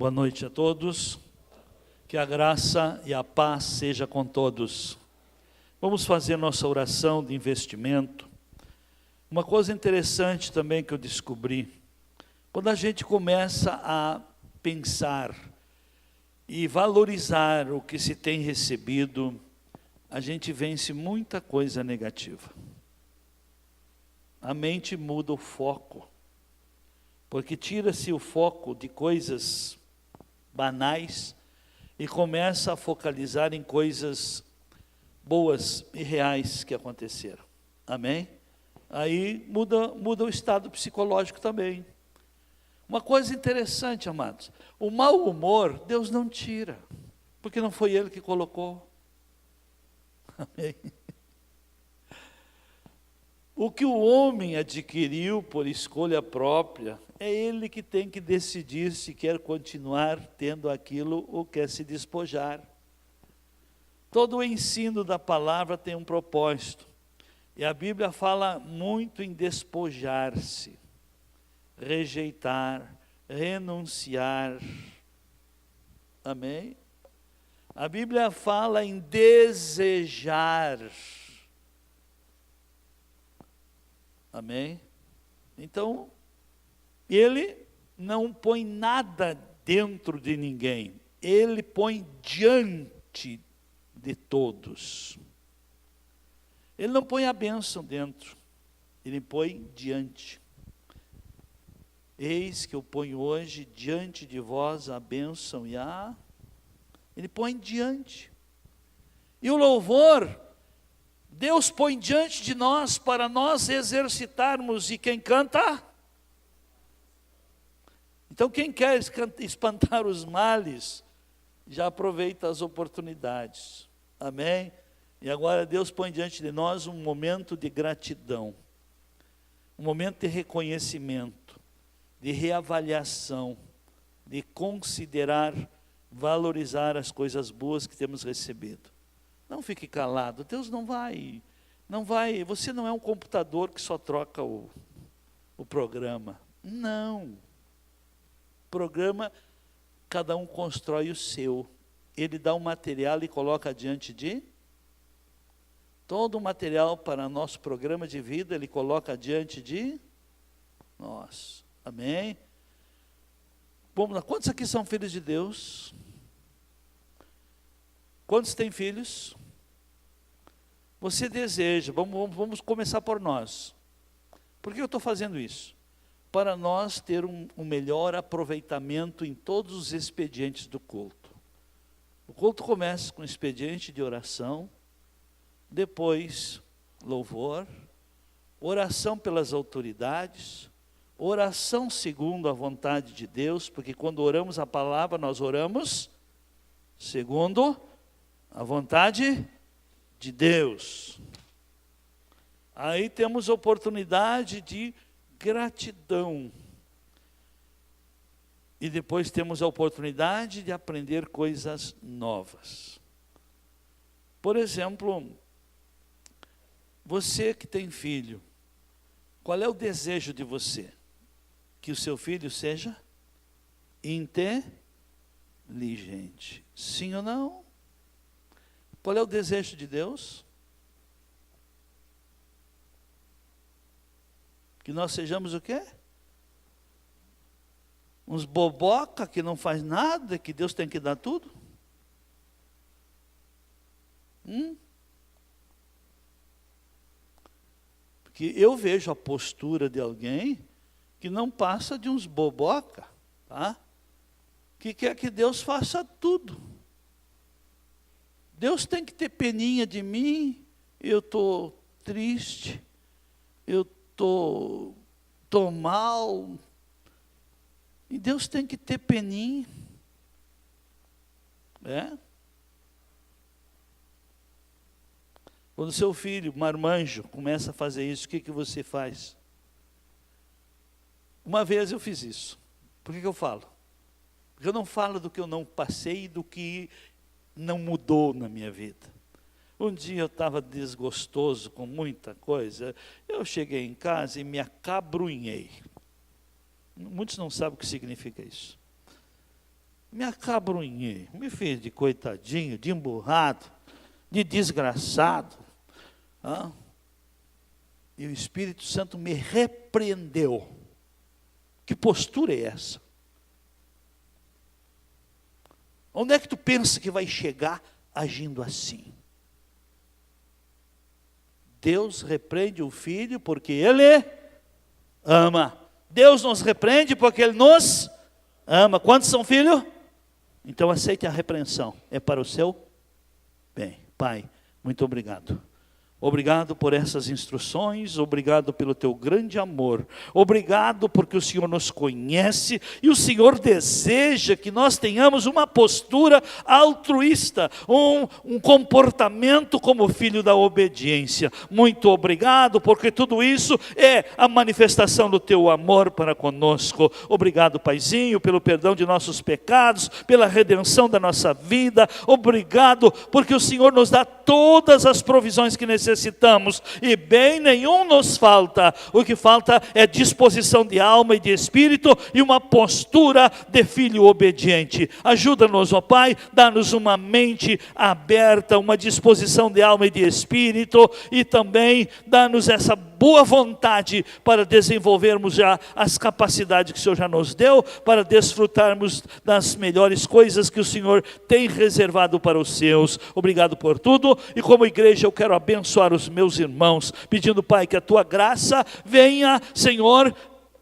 Boa noite a todos, que a graça e a paz seja com todos. Vamos fazer nossa oração de investimento. Uma coisa interessante também que eu descobri, quando a gente começa a pensar e valorizar o que se tem recebido, a gente vence muita coisa negativa. A mente muda o foco, porque tira-se o foco de coisas banais e começa a focalizar em coisas boas e reais que aconteceram. Amém? Aí muda o estado psicológico também. Uma coisa interessante, amados, o mau humor Deus não tira, porque não foi Ele que colocou. Amém? O que o homem adquiriu por escolha própria, é ele que tem que decidir se quer continuar tendo aquilo ou quer se despojar. Todo o ensino da palavra tem um propósito. E a Bíblia fala muito em despojar-se, rejeitar, renunciar. Amém? A Bíblia fala em desejar. Amém? Então, Ele não põe nada dentro de ninguém. Ele põe diante de todos. Ele não põe a bênção dentro. Ele põe diante. Eis que eu ponho hoje diante de vós a bênção e a... Ele põe diante. E o louvor... Deus põe diante de nós para nós exercitarmos, e quem canta? Então quem quer espantar os males, já aproveita as oportunidades, amém? E agora Deus põe diante de nós um momento de gratidão, um momento de reconhecimento, de reavaliação, de considerar, valorizar as coisas boas que temos recebido. Não fique calado, Deus não vai, você não é um computador que só troca o programa. Não. Programa, cada um constrói o seu. Ele dá um material e coloca diante de... Todo o material para nosso programa de vida, Ele coloca diante de nós. Amém? Vamos lá, quantos aqui são filhos de Deus? Quantos têm filhos? Você deseja, vamos começar por nós. Por que eu estou fazendo isso? Para nós ter um melhor aproveitamento em todos os expedientes do culto. O culto começa com expediente de oração, depois louvor, oração pelas autoridades, oração segundo a vontade de Deus, porque quando oramos a palavra, nós oramos segundo a vontade de Deus. Aí temos oportunidade de gratidão. E depois temos a oportunidade de aprender coisas novas. Por exemplo, você que tem filho, qual é o desejo de você? Que o seu filho seja inteligente. Sim ou não? Qual é o desejo de Deus? Que nós sejamos o quê? Uns boboca que não faz nada, que Deus tem que dar tudo? Porque eu vejo a postura de alguém que não passa de uns boboca, tá? Que quer que Deus faça tudo. Deus tem que ter peninha de mim, eu estou triste, eu estou mal, e Deus tem que ter peninha. Quando seu filho, marmanjo, começa a fazer isso, o que você faz? Uma vez eu fiz isso. Por que eu falo? Porque eu não falo do que eu não passei, do que não mudou na minha vida. Um dia eu estava desgostoso com muita coisa, eu cheguei em casa e me acabrunhei. Muitos não sabem o que significa isso. me acabrunhei, me fiz de coitadinho, de emburrado, de desgraçado. E o Espírito Santo me repreendeu. Que postura é essa? Onde é que tu pensa que vai chegar agindo assim? Deus repreende o filho porque Ele ama. Deus nos repreende porque Ele nos ama. Quantos são filhos? Então aceite a repreensão. É para o seu bem. Pai, muito obrigado. Obrigado por essas instruções, obrigado pelo teu grande amor, obrigado porque o Senhor nos conhece e o Senhor deseja que nós tenhamos uma postura altruísta, um comportamento como filho da obediência. Muito obrigado porque tudo isso é a manifestação do teu amor para conosco. Obrigado, Paizinho, pelo perdão de nossos pecados, pela redenção da nossa vida. Obrigado porque o Senhor nos dá todas as provisões que necessitamos e bem nenhum nos falta. O que falta é disposição de alma e de espírito e uma postura de filho obediente. Ajuda-nos, ó Pai, dá-nos uma mente aberta, uma disposição de alma e de espírito e também dá-nos essa boa vontade para desenvolvermos já as capacidades que o Senhor já nos deu, para desfrutarmos das melhores coisas que o Senhor tem reservado para os seus. Obrigado por tudo, e como igreja eu quero abençoar os meus irmãos, pedindo, Pai, que a tua graça venha, Senhor,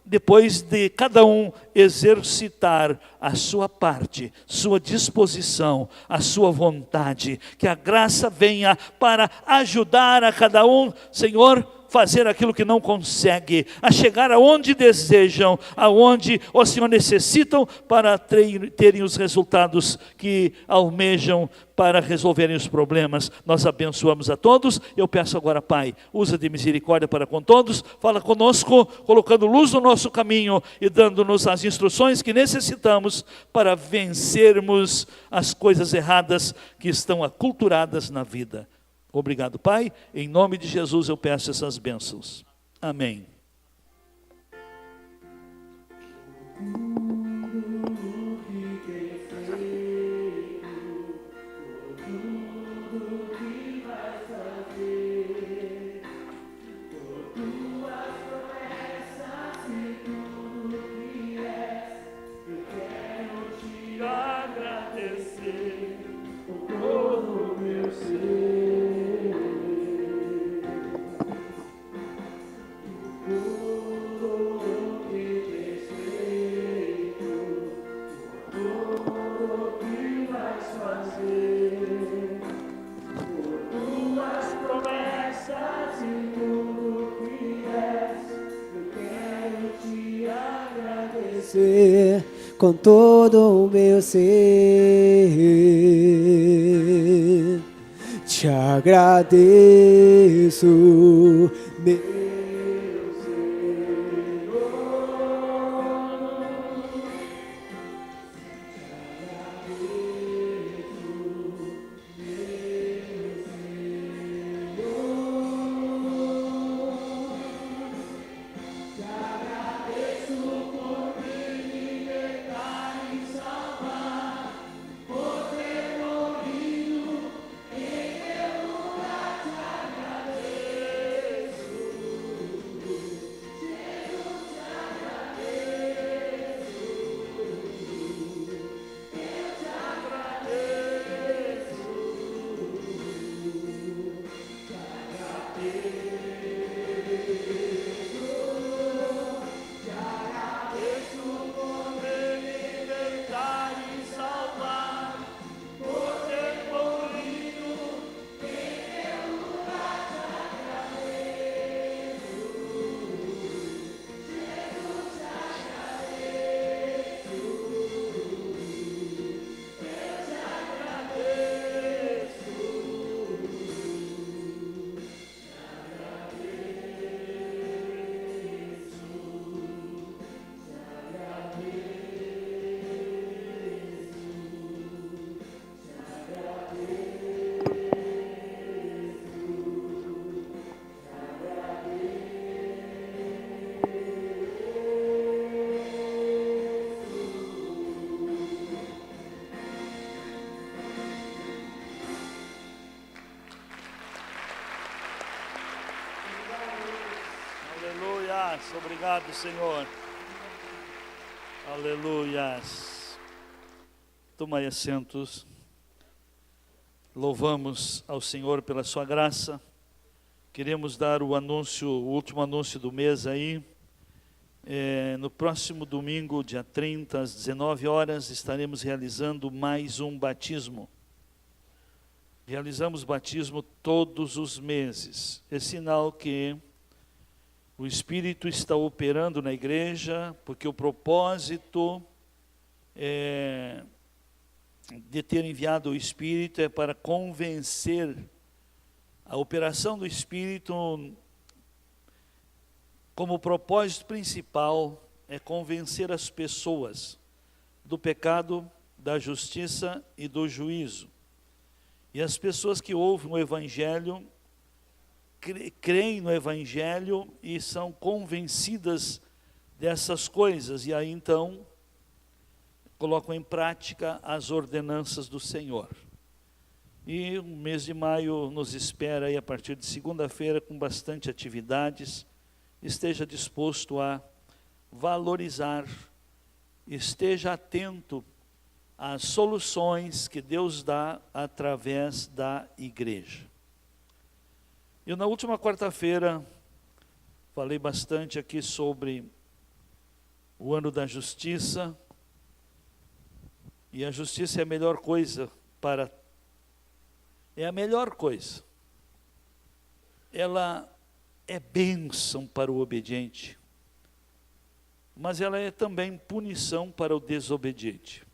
depois de cada um exercitar a sua parte, sua disposição, a sua vontade, que a graça venha para ajudar a cada um, Senhor, fazer aquilo que não consegue, a chegar aonde desejam, aonde o Senhor necessitam para terem os resultados que almejam para resolverem os problemas. Nós abençoamos a todos. Eu peço agora, Pai, usa de misericórdia para com todos, fala conosco, colocando luz no nosso caminho e dando-nos as instruções que necessitamos para vencermos as coisas erradas que estão aculturadas na vida. Obrigado, Pai. Em nome de Jesus eu peço essas bênçãos. Amém. Com todo o meu ser, te agradeço, meu paz. Obrigado, Senhor. Aleluias. Tomai assentos. Louvamos ao Senhor pela sua graça. Queremos dar o último anúncio do mês aí. No próximo domingo, dia 30, às 19 horas, estaremos realizando mais um batismo. Realizamos batismo todos os meses. É sinal que o Espírito está operando na igreja, porque o propósito de ter enviado o Espírito é para convencer. A operação do Espírito, como propósito principal, é convencer as pessoas do pecado, da justiça e do juízo. E as pessoas que ouvem o Evangelho, creem no Evangelho e são convencidas dessas coisas, e aí então colocam em prática as ordenanças do Senhor. E o mês de maio nos espera aí a partir de segunda-feira com bastante atividades. Esteja disposto a valorizar, esteja atento às soluções que Deus dá através da igreja. Eu na última quarta-feira falei bastante aqui sobre o ano da justiça, e a justiça é a melhor coisa é a melhor coisa. Ela é bênção para o obediente, mas ela é também punição para o desobediente.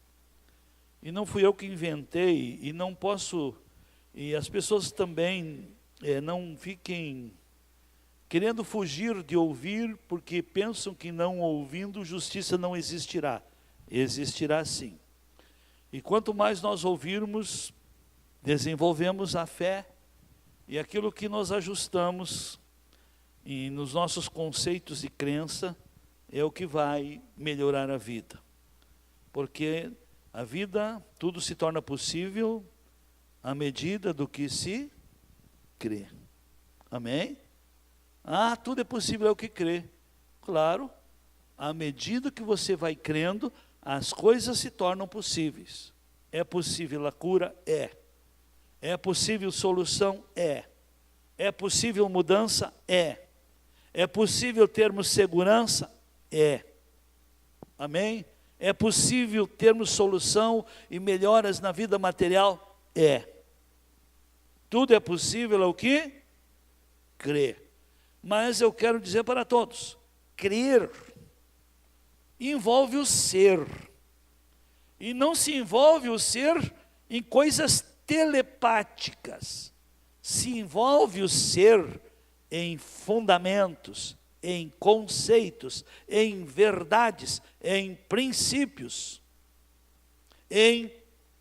E não fui eu que inventei, e não posso, e as pessoas também não fiquem querendo fugir de ouvir, porque pensam que não ouvindo, justiça não existirá. Existirá sim. E quanto mais nós ouvirmos, desenvolvemos a fé, e aquilo que nós ajustamos e nos nossos conceitos de crença é o que vai melhorar a vida. Porque a vida, tudo se torna possível à medida do que se crê. Amém? Tudo é possível ao que crê. Claro, à medida que você vai crendo, as coisas se tornam possíveis. É possível a cura? É. É possível solução? É. É possível mudança? É. É possível termos segurança? É. Amém? É possível termos solução e melhoras na vida material? É. Tudo é possível ao que crê. Mas eu quero dizer para todos, crer envolve o ser. E não se envolve o ser em coisas telepáticas. Se envolve o ser em fundamentos, em conceitos, em verdades, em princípios, em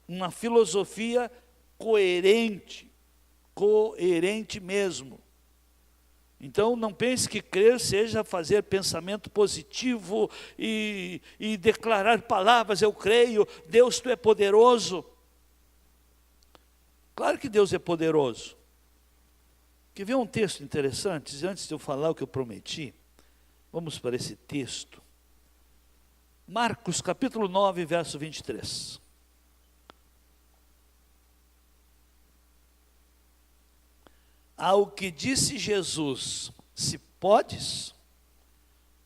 uma filosofia coerente mesmo. Então não pense que crer seja fazer pensamento positivo e declarar palavras, eu creio, Deus, tu é poderoso. Claro que Deus é poderoso. Quer ver um texto interessante? Antes de eu falar o que eu prometi, vamos para esse texto. Marcos capítulo 9, verso 23. Ao que disse Jesus, se podes,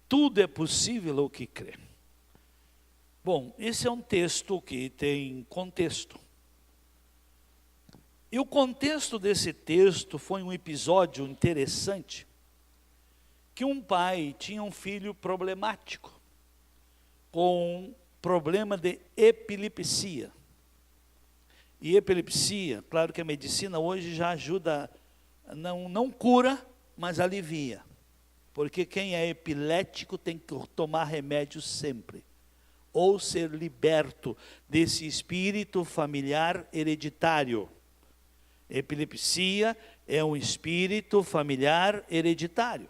tudo é possível ao que crê. Bom, esse é um texto que tem contexto. E o contexto desse texto foi um episódio interessante, que um pai tinha um filho problemático, com problema de epilepsia. E epilepsia, claro que a medicina hoje já ajuda, não cura, mas alivia. Porque quem é epilético tem que tomar remédio sempre, ou ser liberto desse espírito familiar hereditário. Epilepsia é um espírito familiar hereditário.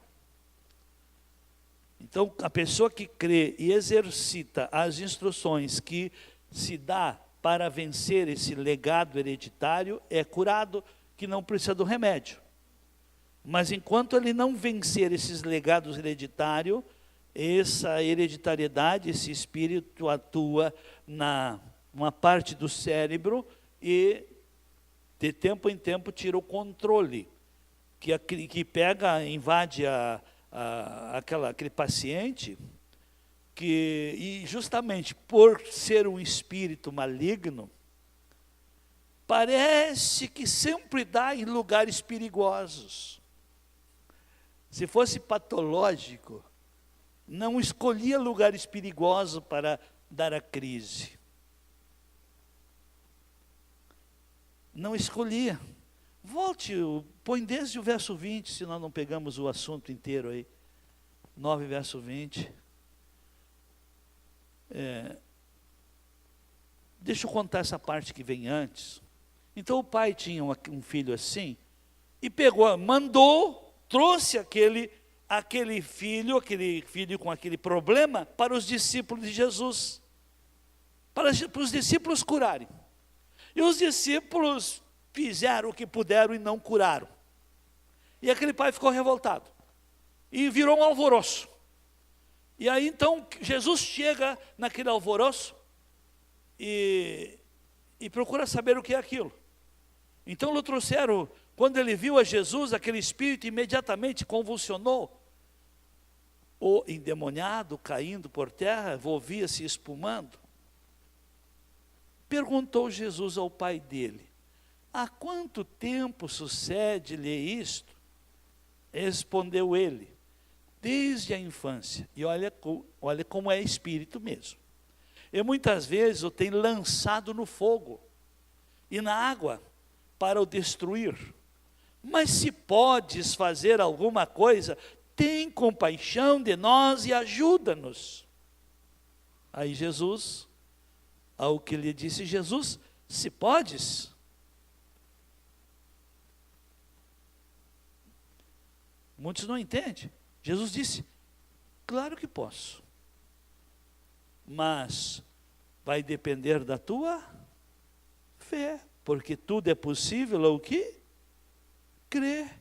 Então, a pessoa que crê e exercita as instruções que se dá para vencer esse legado hereditário é curado, que não precisa do remédio. Mas enquanto ele não vencer esses legados hereditários, essa hereditariedade, esse espírito atua na uma parte do cérebro e de tempo em tempo tira o controle, que pega, invade aquele paciente, e justamente por ser um espírito maligno, parece que sempre dá em lugares perigosos. Se fosse patológico, não escolhia lugares perigosos para dar a crise. Não escolhia. Volte, põe desde o verso 20, se nós não pegamos o assunto inteiro aí. 9, verso 20. Deixa eu contar essa parte que vem antes. Então o pai tinha um filho assim, e pegou, mandou, trouxe aquele filho com aquele problema para os discípulos de Jesus, para os discípulos curarem. E os discípulos fizeram o que puderam e não curaram. E aquele pai ficou revoltado, e virou um alvoroço. E aí então Jesus chega naquele alvoroço e procura saber o que é aquilo. Então lhe trouxeram, quando ele viu a Jesus, aquele espírito imediatamente convulsionou. O endemoniado caindo por terra, volvia-se espumando. Perguntou Jesus ao pai dele: há quanto tempo sucede-lhe isto? Respondeu ele: desde a infância. E olha como é espírito mesmo. E muitas vezes o tem lançado no fogo e na água para o destruir. Mas se podes fazer alguma coisa, tem compaixão de nós e ajuda-nos. Aí Jesus, ao que lhe disse Jesus: se podes. Muitos não entendem. Jesus disse: claro que posso, mas vai depender da tua fé, porque tudo é possível ao que crer.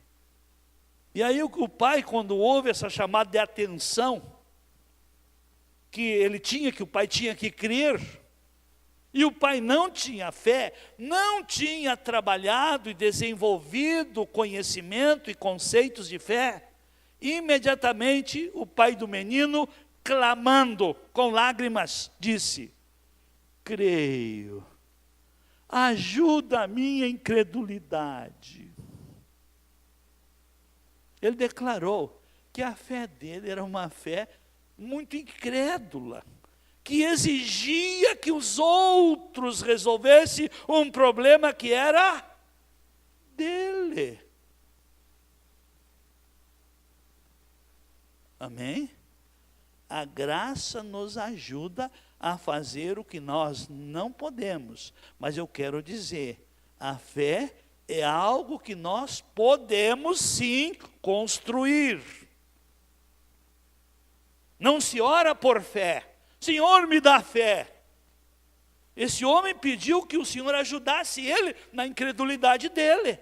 E aí o pai, quando ouve essa chamada de atenção, que o pai tinha que crer, e o pai não tinha fé, não tinha trabalhado e desenvolvido conhecimento e conceitos de fé, imediatamente o pai do menino, clamando com lágrimas, disse: creio, ajuda a minha incredulidade. Ele declarou que a fé dele era uma fé muito incrédula, que exigia que os outros resolvessem um problema que era dele. Amém? A graça nos ajuda a fazer o que nós não podemos. Mas eu quero dizer, a fé é algo que nós podemos sim construir. Não se ora por fé. Senhor, me dá fé. Esse homem pediu que o Senhor ajudasse ele na incredulidade dele.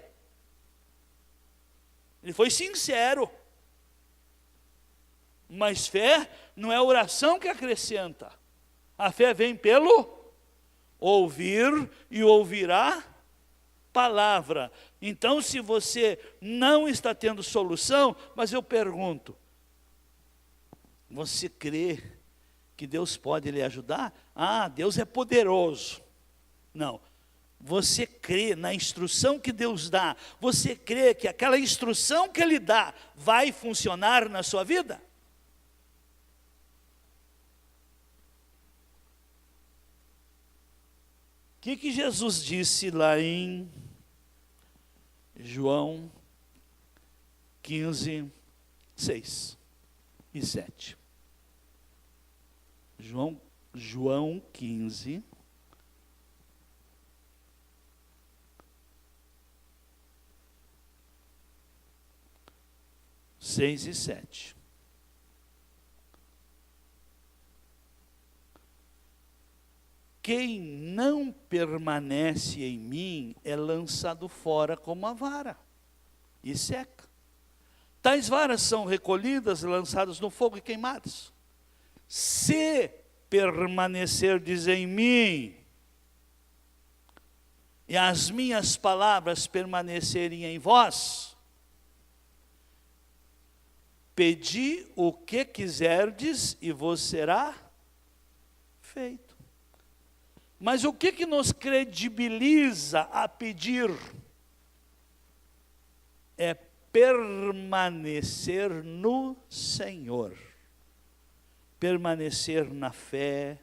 Ele foi sincero. Mas fé não é oração que acrescenta. A fé vem pelo ouvir e ouvirá palavra. Então, se você não está tendo solução, mas eu pergunto, você crê que Deus pode lhe ajudar? Ah, Deus é poderoso. Não. Você crê na instrução que Deus dá? Você crê que aquela instrução que Ele dá vai funcionar na sua vida? O que Jesus disse lá em João 15, 6 e 7? João 15, 6 e 7. Quem não permanece em mim é lançado fora como a vara e seca. Tais varas são recolhidas, lançadas no fogo e queimadas. Se permanecerdes em mim, e as minhas palavras permanecerem em vós, pedi o que quiserdes e vos será feito. Mas o que nos credibiliza a pedir? É permanecer no Senhor. Permanecer na fé,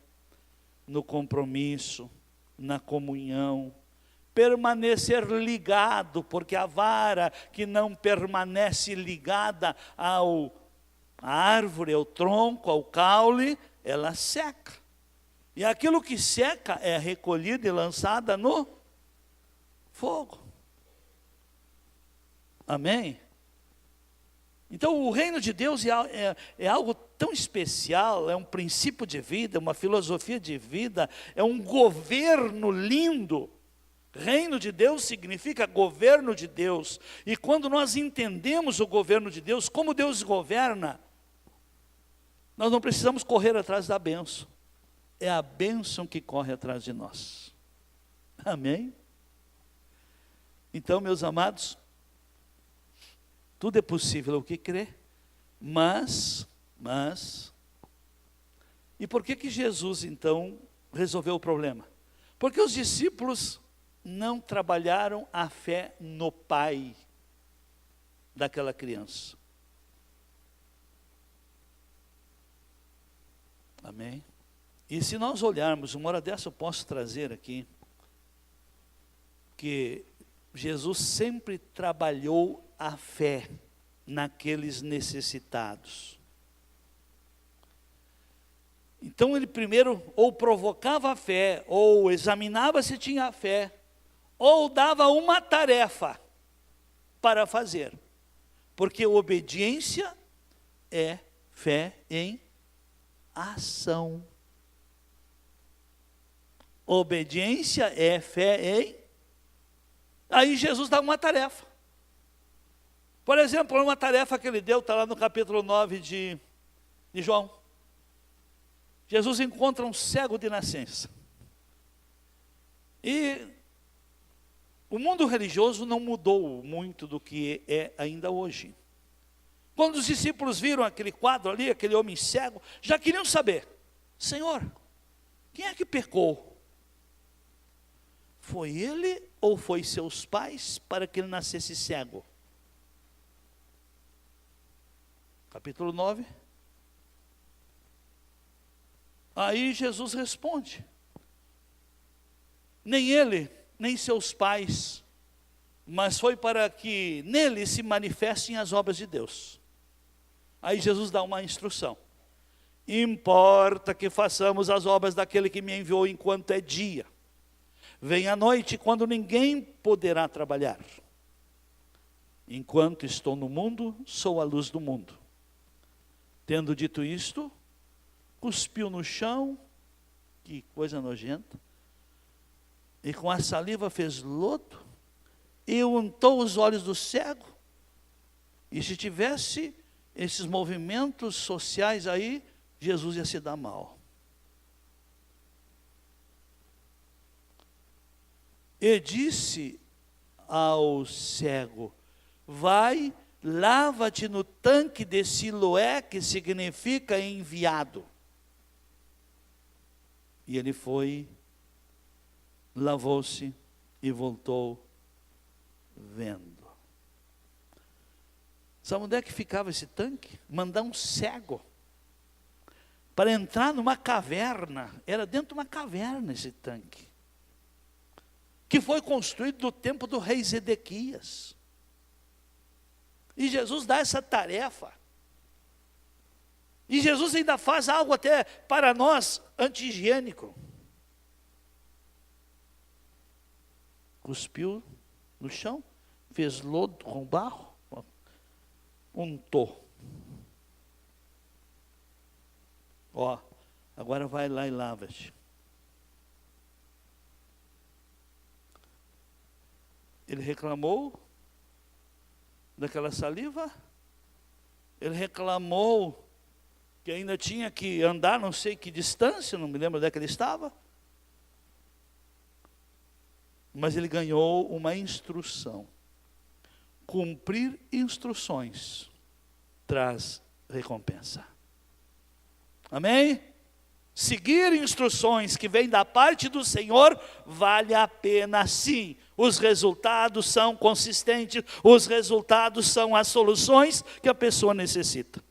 no compromisso, na comunhão. Permanecer ligado, porque a vara que não permanece ligada à árvore, ao tronco, ao caule, ela seca. E aquilo que seca é recolhido e lançado no fogo. Amém? Então o reino de Deus é algo tão especial, é um princípio de vida, uma filosofia de vida, é um governo lindo. Reino de Deus significa governo de Deus. E quando nós entendemos o governo de Deus, como Deus governa, nós não precisamos correr atrás da bênção. É a bênção que corre atrás de nós. Amém? Então, meus amados, tudo é possível ao que crê, mas, e por que Jesus então resolveu o problema? Porque os discípulos não trabalharam a fé no pai daquela criança. Amém? E se nós olharmos, uma hora dessa eu posso trazer aqui, que Jesus sempre trabalhou a fé naqueles necessitados. Então ele primeiro ou provocava a fé, ou examinava se tinha fé, ou dava uma tarefa para fazer. Porque obediência é fé em ação. Obediência é fé em... Aí Jesus dá uma tarefa. Por exemplo, uma tarefa que ele deu, está lá no capítulo 9 de João. Jesus encontra um cego de nascença. E o mundo religioso não mudou muito do que é ainda hoje. Quando os discípulos viram aquele quadro ali, aquele homem cego, já queriam saber: Senhor, quem é que pecou? Foi ele ou foi seus pais para que ele nascesse cego? Capítulo 9. Aí Jesus responde: nem ele, nem seus pais, mas foi para que nele se manifestem as obras de Deus. Aí Jesus dá uma instrução: importa que façamos as obras daquele que me enviou enquanto é dia. Vem a noite, quando ninguém poderá trabalhar. Enquanto estou no mundo, sou a luz do mundo. Tendo dito isto, cuspiu no chão, que coisa nojenta, e com a saliva fez lodo, e untou os olhos do cego. E se tivesse esses movimentos sociais aí, Jesus ia se dar mal. E disse ao cego: vai, lava-te no tanque de Siloé, que significa enviado. E ele foi, lavou-se e voltou vendo. Sabe onde é que ficava esse tanque? Mandar um cego para entrar numa caverna. Era dentro de uma caverna esse tanque, que foi construído no tempo do rei Zedequias. E Jesus dá essa tarefa. E Jesus ainda faz algo até para nós anti-higiênico. Cuspiu no chão, fez lodo com barro, untou. Ó, agora vai lá e lava-te. Ele reclamou daquela saliva, Ele reclamou que ainda tinha que andar não sei que distância, não me lembro onde é que ele estava. Mas ele ganhou uma instrução. Cumprir instruções traz recompensa. Amém? Seguir instruções que vêm da parte do Senhor vale a pena sim. Os resultados são consistentes, os resultados são as soluções que a pessoa necessita.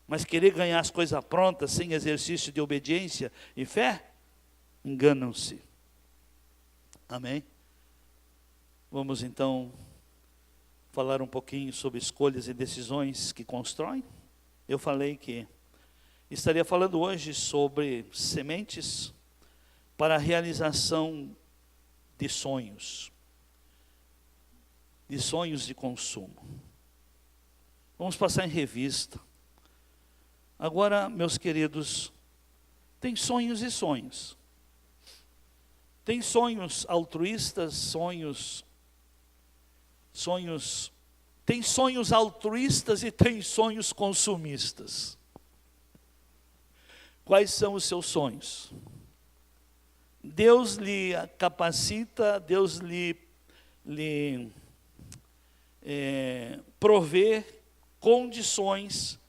Mas querer ganhar as coisas prontas sem exercício de obediência e fé, enganam-se. Amém? Vamos então falar um pouquinho sobre escolhas e decisões que constroem. Eu falei que estaria falando hoje sobre sementes para a realização de sonhos de consumo. Vamos passar em revista. Agora, meus queridos, tem sonhos e sonhos. Tem sonhos altruístas, tem sonhos altruístas e tem sonhos consumistas. Quais são os seus sonhos? Deus lhe capacita, Deus lhe provê condições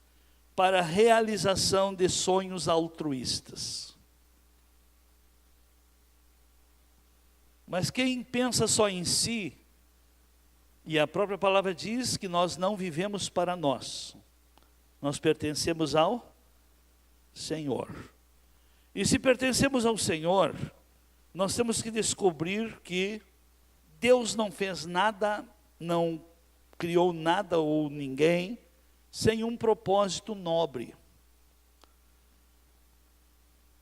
para a realização de sonhos altruístas. Mas quem pensa só em si, e a própria palavra diz que nós não vivemos para nós pertencemos ao Senhor. E se pertencemos ao Senhor, nós temos que descobrir que Deus não fez nada, não criou nada ou ninguém, sem um propósito nobre.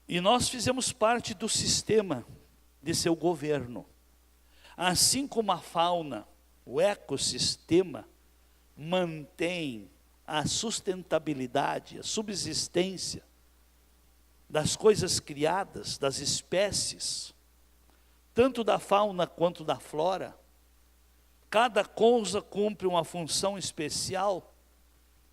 E nós fizemos parte do sistema de seu governo. Assim como a fauna, o ecossistema, mantém a sustentabilidade, a subsistência das coisas criadas, das espécies, tanto da fauna quanto da flora. Cada coisa cumpre uma função especial,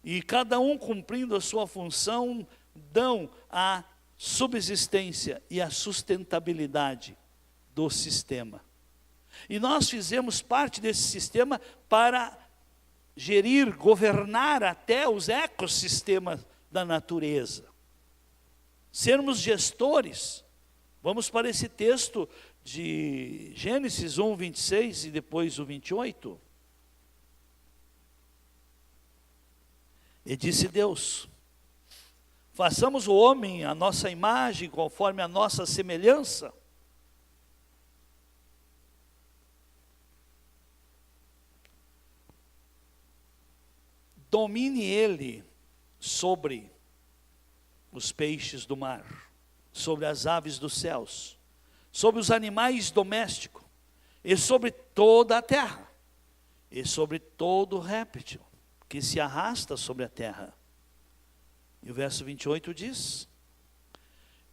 e cada um cumprindo a sua função, dão a subsistência e a sustentabilidade do sistema. E nós fizemos parte desse sistema para gerir, governar até os ecossistemas da natureza. Sermos gestores. Vamos para esse texto de Gênesis 1, 26 e depois o 28. E disse Deus: façamos o homem à nossa imagem, conforme a nossa semelhança. Domine ele sobre os peixes do mar, sobre as aves dos céus, sobre os animais domésticos, e sobre toda a terra, e sobre todo réptil que se arrasta sobre a terra. E o verso 28 diz: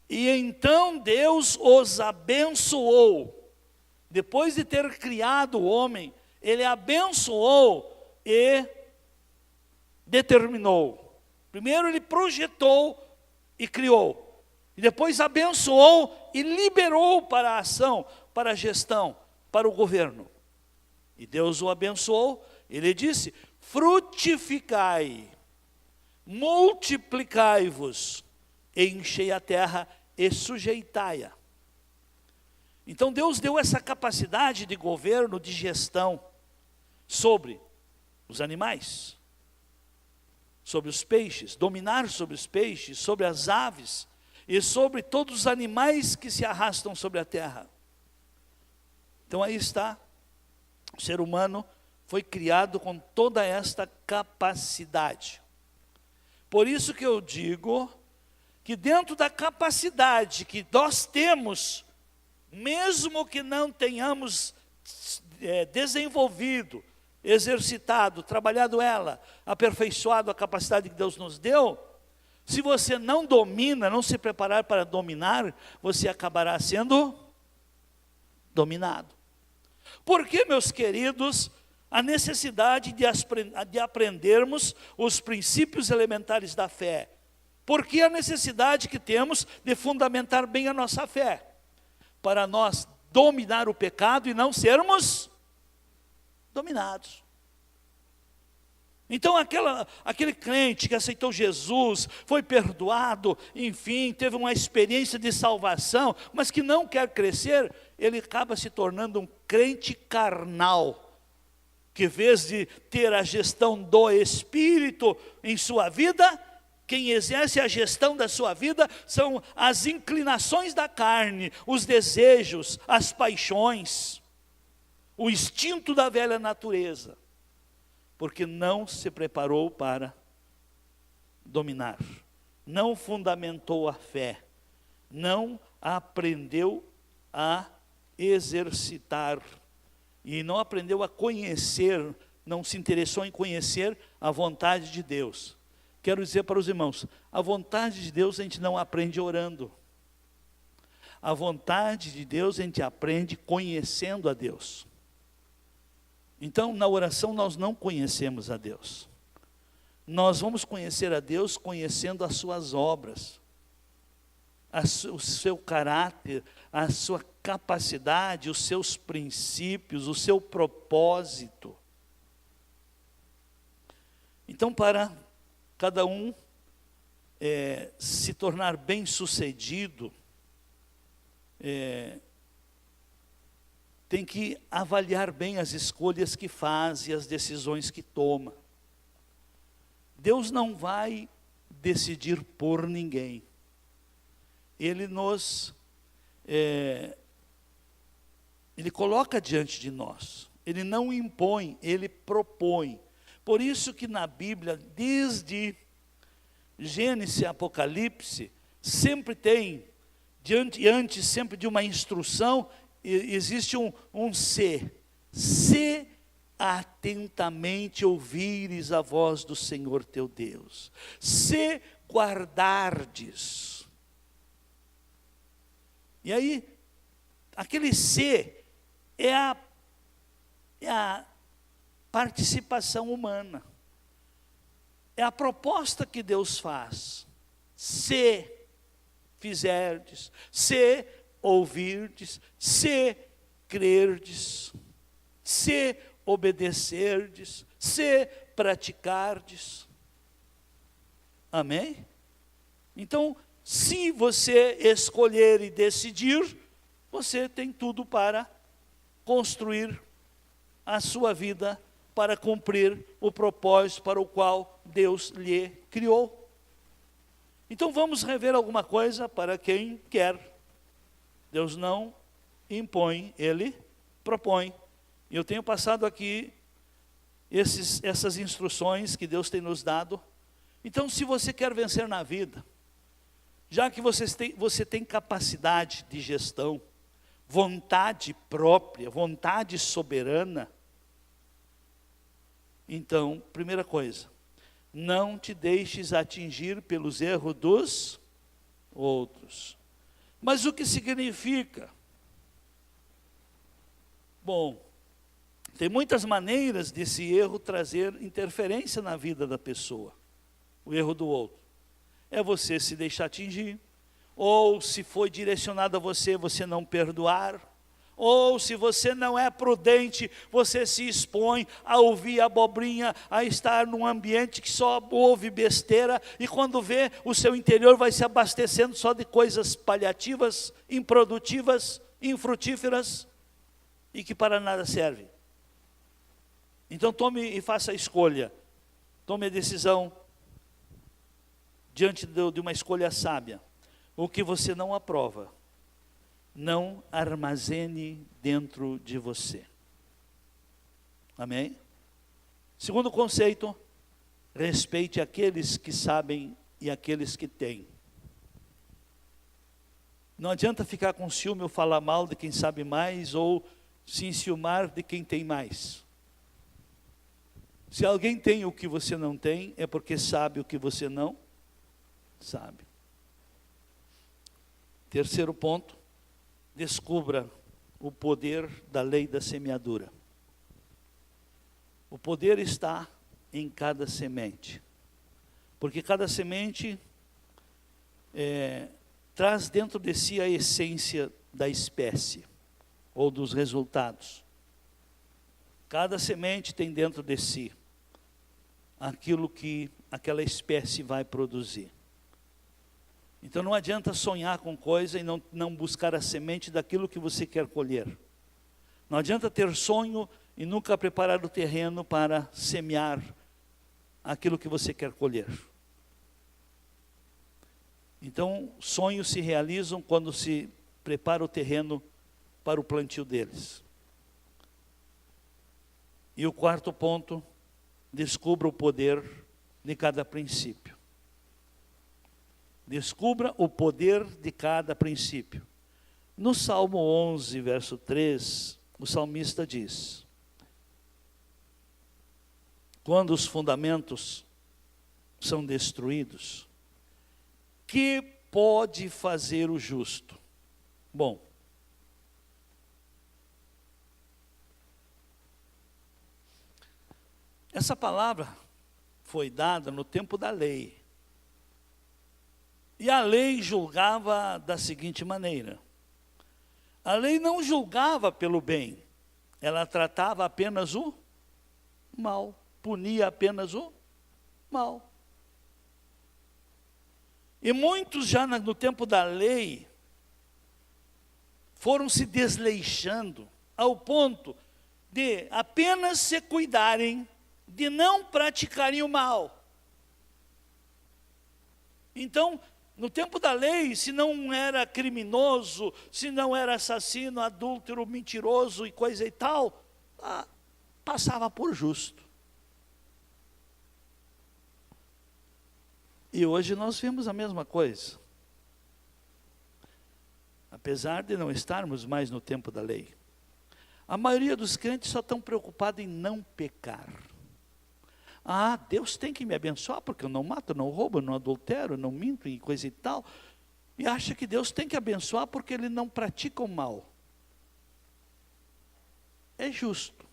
e então Deus os abençoou. Depois de ter criado o homem, ele abençoou e determinou. Primeiro ele projetou e criou, e depois abençoou e liberou para a ação, para a gestão, para o governo. E Deus o abençoou, ele disse: frutificai, multiplicai-vos, enchei a terra e sujeitai-a. Então Deus deu essa capacidade de governo, de gestão, sobre os animais, sobre os peixes, dominar sobre os peixes, sobre as aves, e sobre todos os animais que se arrastam sobre a terra. Então aí está, o ser humano foi criado com toda esta capacidade. Por isso que eu digo que dentro da capacidade que nós temos, mesmo que não tenhamos desenvolvido, exercitado, trabalhado ela, aperfeiçoado a capacidade que Deus nos deu, se você não domina, não se preparar para dominar, você acabará sendo dominado. Porque, meus queridos, a necessidade de aprendermos os princípios elementares da fé. Por que a necessidade que temos de fundamentar bem a nossa fé? Para nós dominar o pecado e não sermos dominados. Então aquele crente que aceitou Jesus, foi perdoado, enfim, teve uma experiência de salvação, mas que não quer crescer, ele acaba se tornando um crente carnal, que em vez de ter a gestão do Espírito em sua vida, quem exerce a gestão da sua vida são as inclinações da carne, os desejos, as paixões, o instinto da velha natureza, porque não se preparou para dominar, não fundamentou a fé, não aprendeu a exercitar, e não aprendeu a conhecer, não se interessou em conhecer a vontade de Deus. Quero dizer para os irmãos, a vontade de Deus a gente não aprende orando. A vontade de Deus a gente aprende conhecendo a Deus. Então, na oração nós não conhecemos a Deus. Nós vamos conhecer a Deus conhecendo as suas obras, o seu caráter, a sua capacidade, os seus princípios, o seu propósito. Então, para cada um se tornar bem-sucedido, tem que avaliar bem as escolhas que faz e as decisões que toma. Deus não vai decidir por ninguém. Ele Ele coloca diante de nós. Ele não impõe, Ele propõe. Por isso que na Bíblia, desde Gênesis e Apocalipse, sempre tem, antes sempre de uma instrução, existe um se atentamente ouvires a voz do Senhor teu Deus, se guardardes. E aí, aquele se é a participação humana, é a proposta que Deus faz. Se fizerdes, se ouvirdes, se crerdes, se obedecerdes, se praticardes. Amém? Então, se você escolher e decidir, você tem tudo para construir a sua vida, para cumprir o propósito para o qual Deus lhe criou. Então vamos rever alguma coisa para quem quer. Deus não impõe, Ele propõe. E eu tenho passado aqui essas instruções que Deus tem nos dado. Então, se você quer vencer na vida, já que você tem capacidade de gestão, vontade própria, vontade soberana, então, primeira coisa, não te deixes atingir pelos erros dos outros. Mas o que significa? Bom, tem muitas maneiras desse erro trazer interferência na vida da pessoa. O erro do outro. É você se deixar atingir, ou se foi direcionado a você, você não perdoar, ou se você não é prudente, você se expõe a ouvir abobrinha, a estar num ambiente que só ouve besteira, e quando vê, o seu interior vai se abastecendo só de coisas paliativas, improdutivas, infrutíferas, e que para nada serve. Então tome e faça a escolha, tome a decisão, diante de uma escolha sábia. O que você não aprova, não armazene dentro de você. Amém? Segundo conceito, respeite aqueles que sabem e aqueles que têm. Não adianta ficar com ciúme ou falar mal de quem sabe mais, ou se enciumar de quem tem mais. Se alguém tem o que você não tem, é porque sabe o que você não sabe. Terceiro ponto, descubra o poder da lei da semeadura. O poder está em cada semente. Porque cada semente traz dentro de si a essência da espécie, ou dos resultados. Cada semente tem dentro de si aquilo que aquela espécie vai produzir. Então não adianta sonhar com coisa e não buscar a semente daquilo que você quer colher. Não adianta ter sonho e nunca preparar o terreno para semear aquilo que você quer colher. Então, sonhos se realizam quando se prepara o terreno para o plantio deles. E o quarto ponto, descubra o poder de cada princípio. Descubra o poder de cada princípio. No Salmo 11, verso 3, o salmista diz: quando os fundamentos são destruídos, que pode fazer o justo? Bom, essa palavra foi dada no tempo da lei. E a lei julgava da seguinte maneira: a lei não julgava pelo bem, ela tratava apenas o mal, punia apenas o mal. E muitos já no tempo da lei foram se desleixando ao ponto de apenas se cuidarem de não praticarem o mal. Então, no tempo da lei, se não era criminoso, se não era assassino, adúltero, mentiroso e coisa e tal, passava por justo. E hoje nós vemos a mesma coisa. Apesar de não estarmos mais no tempo da lei, a maioria dos crentes só estão preocupados em não pecar. Deus tem que me abençoar porque eu não mato, não roubo, não adultero, não minto e coisa e tal. E acha que Deus tem que abençoar porque ele não pratica o mal. É justo,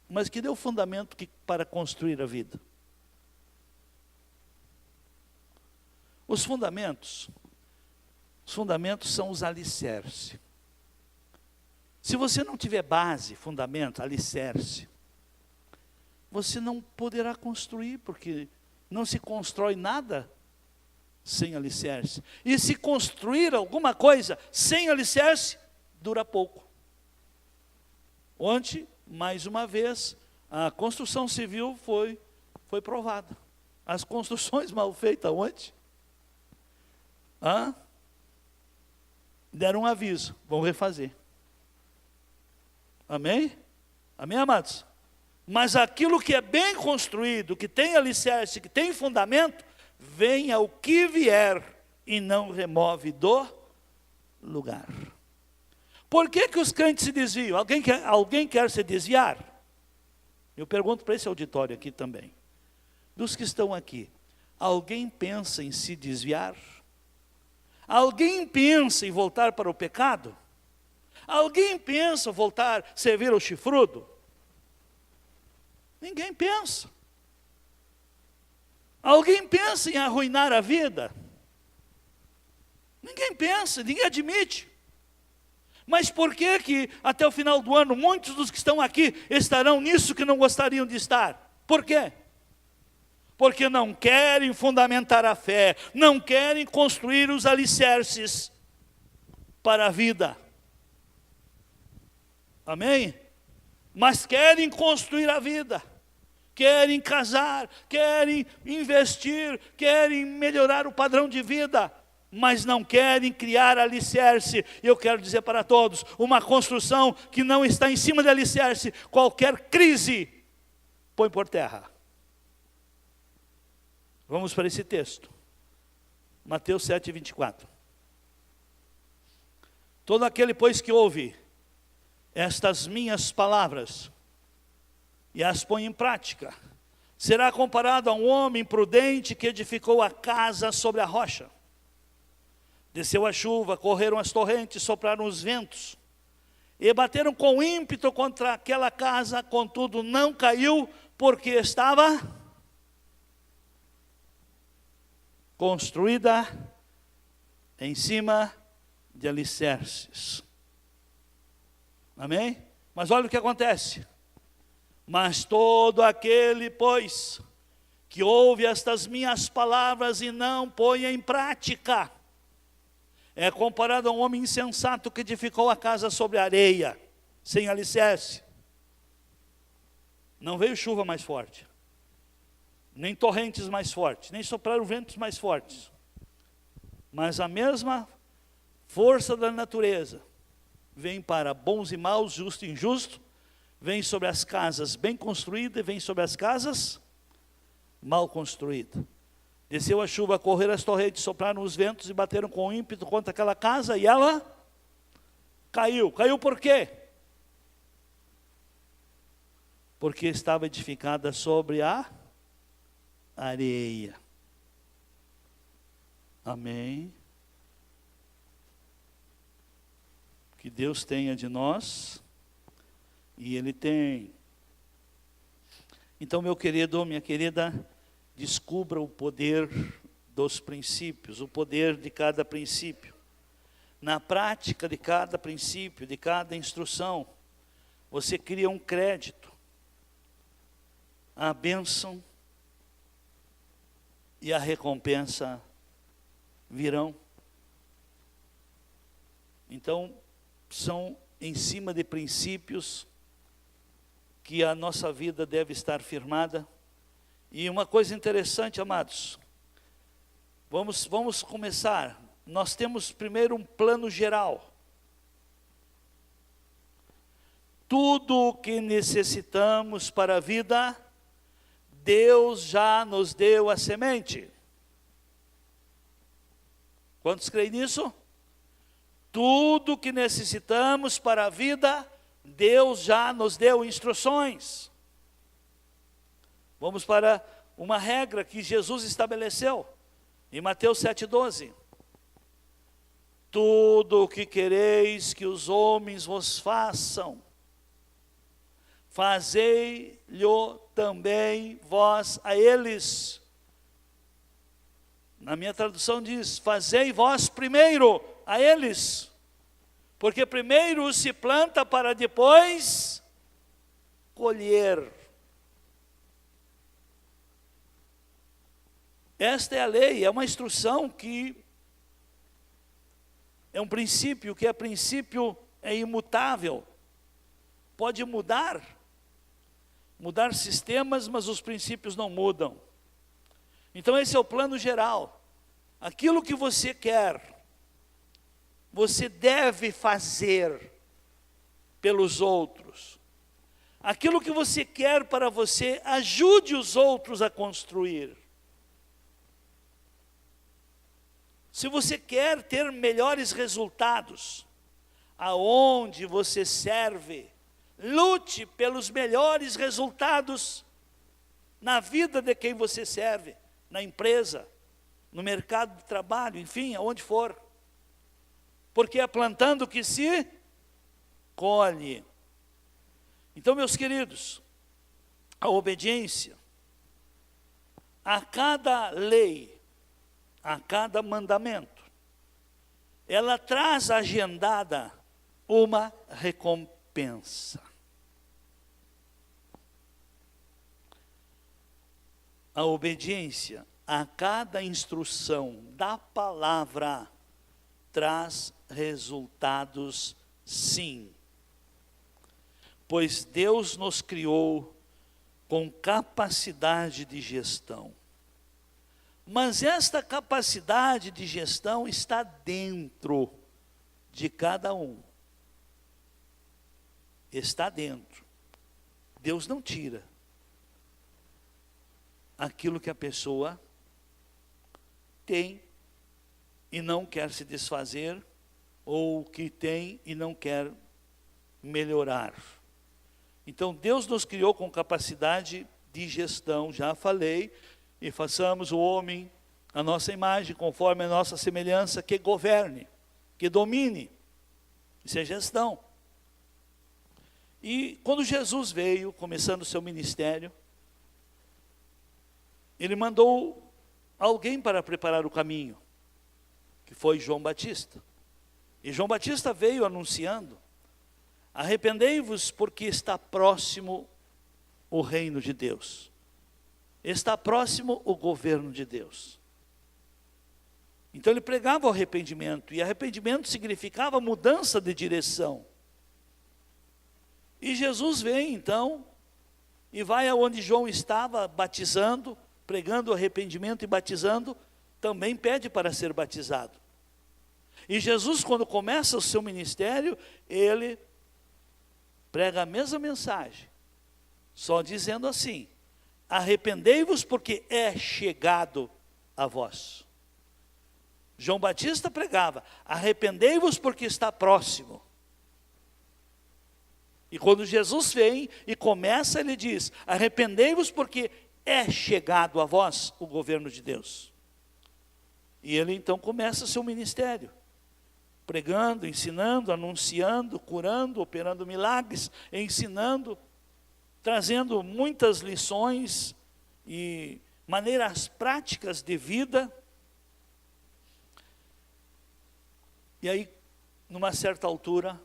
mas que deu o fundamento para construir a vida. Os fundamentos são os alicerces. Se você não tiver base, fundamento, alicerce, você não poderá construir, porque não se constrói nada sem alicerce. E se construir alguma coisa sem alicerce, dura pouco. Ontem, mais uma vez, a construção civil foi provada. As construções mal feitas ontem, deram um aviso, vão refazer. Amém? Amém, amados? Mas aquilo que é bem construído, que tem alicerce, que tem fundamento, venha o que vier e não remove do lugar. Por que os crentes se desviam? Alguém quer se desviar? Eu pergunto para esse auditório aqui também. Dos que estão aqui, alguém pensa em se desviar? Alguém pensa em voltar para o pecado? Alguém pensa em voltar a servir ao chifrudo? Ninguém pensa. Alguém pensa em arruinar a vida? Ninguém pensa, ninguém admite. Mas por que até o final do ano muitos dos que estão aqui estarão nisso que não gostariam de estar? Por quê? Porque não querem fundamentar a fé, não querem construir os alicerces para a vida. Amém? Mas querem construir a vida. Querem casar, querem investir, querem melhorar o padrão de vida, mas não querem criar alicerce. E eu quero dizer para todos, uma construção que não está em cima de alicerce, qualquer crise põe por terra. Vamos para esse texto, Mateus 7, 24. Todo aquele, pois, que ouve estas minhas palavras e as põe em prática, será comparado a um homem prudente que edificou a casa sobre a rocha. Desceu a chuva, correram as torrentes, sopraram os ventos, e bateram com ímpeto contra aquela casa, contudo não caiu, porque estava construída em cima de alicerces. Amém? Mas olha o que acontece. Mas todo aquele, pois, que ouve estas minhas palavras e não põe em prática, é comparado a um homem insensato que edificou a casa sobre areia, sem alicerce. Não veio chuva mais forte, nem torrentes mais fortes, nem sopraram ventos mais fortes, mas a mesma força da natureza vem para bons e maus, justo e injusto, vem sobre as casas bem construídas e vem sobre as casas mal construídas. Desceu a chuva, correram as torrentes, sopraram os ventos e bateram com ímpeto contra aquela casa e ela caiu. Caiu por quê? Porque estava edificada sobre a areia. Amém. Que Deus tenha de nós, e Ele tem. Então, meu querido, minha querida, descubra o poder dos princípios, o poder de cada princípio. Na prática de cada princípio, de cada instrução, você cria um crédito. A bênção e a recompensa virão. Então, são em cima de princípios que a nossa vida deve estar firmada. E uma coisa interessante, amados, vamos começar. Nós temos primeiro um plano geral. Tudo o que necessitamos para a vida, Deus já nos deu a semente. Quantos creem nisso? Tudo que necessitamos para a vida, Deus já nos deu instruções. Vamos para uma regra que Jesus estabeleceu, em Mateus 7,12. Tudo o que quereis que os homens vos façam, fazei-lhe também vós a eles. Na minha tradução diz, fazei vós primeiro a eles, porque primeiro se planta para depois colher. Esta é a lei, é uma instrução que é um princípio, que é princípio, é imutável. Pode mudar sistemas, mas os princípios não mudam. Então esse é o plano geral. Aquilo que você quer, você deve fazer pelos outros. Aquilo que você quer para você, ajude os outros a construir. Se você quer ter melhores resultados, aonde você serve, lute pelos melhores resultados na vida de quem você serve, na empresa, no mercado de trabalho, enfim, aonde for. Porque é plantando que se colhe. Então, meus queridos, a obediência a cada lei, a cada mandamento, ela traz agendada uma recompensa. A obediência a cada instrução da palavra traz resultados, sim. Pois Deus nos criou com capacidade de gestão. Mas esta capacidade de gestão está dentro de cada um. Está dentro. Deus não tira aquilo que a pessoa tem e não quer se desfazer, ou que tem e não quer melhorar. Então Deus nos criou com capacidade de gestão, já falei, e façamos o homem a nossa imagem, conforme a nossa semelhança, que governe, que domine. Isso é gestão. E quando Jesus veio, começando o seu ministério, ele mandou alguém para preparar o caminho, que foi João Batista. E João Batista veio anunciando: arrependei-vos, porque está próximo o reino de Deus. Está próximo o governo de Deus. Então ele pregava o arrependimento, e arrependimento significava mudança de direção. E Jesus vem então, e vai aonde João estava batizando, pregando o arrependimento e batizando, também pede para ser batizado. E Jesus, quando começa o seu ministério, ele prega a mesma mensagem, só dizendo assim: arrependei-vos, porque é chegado a vós. João Batista pregava: arrependei-vos, porque está próximo. E quando Jesus vem e começa, ele diz: arrependei-vos, porque é chegado a vós o governo de Deus. E ele então começa seu ministério, pregando, ensinando, anunciando, curando, operando milagres, ensinando, trazendo muitas lições e maneiras práticas de vida. E aí, numa certa altura,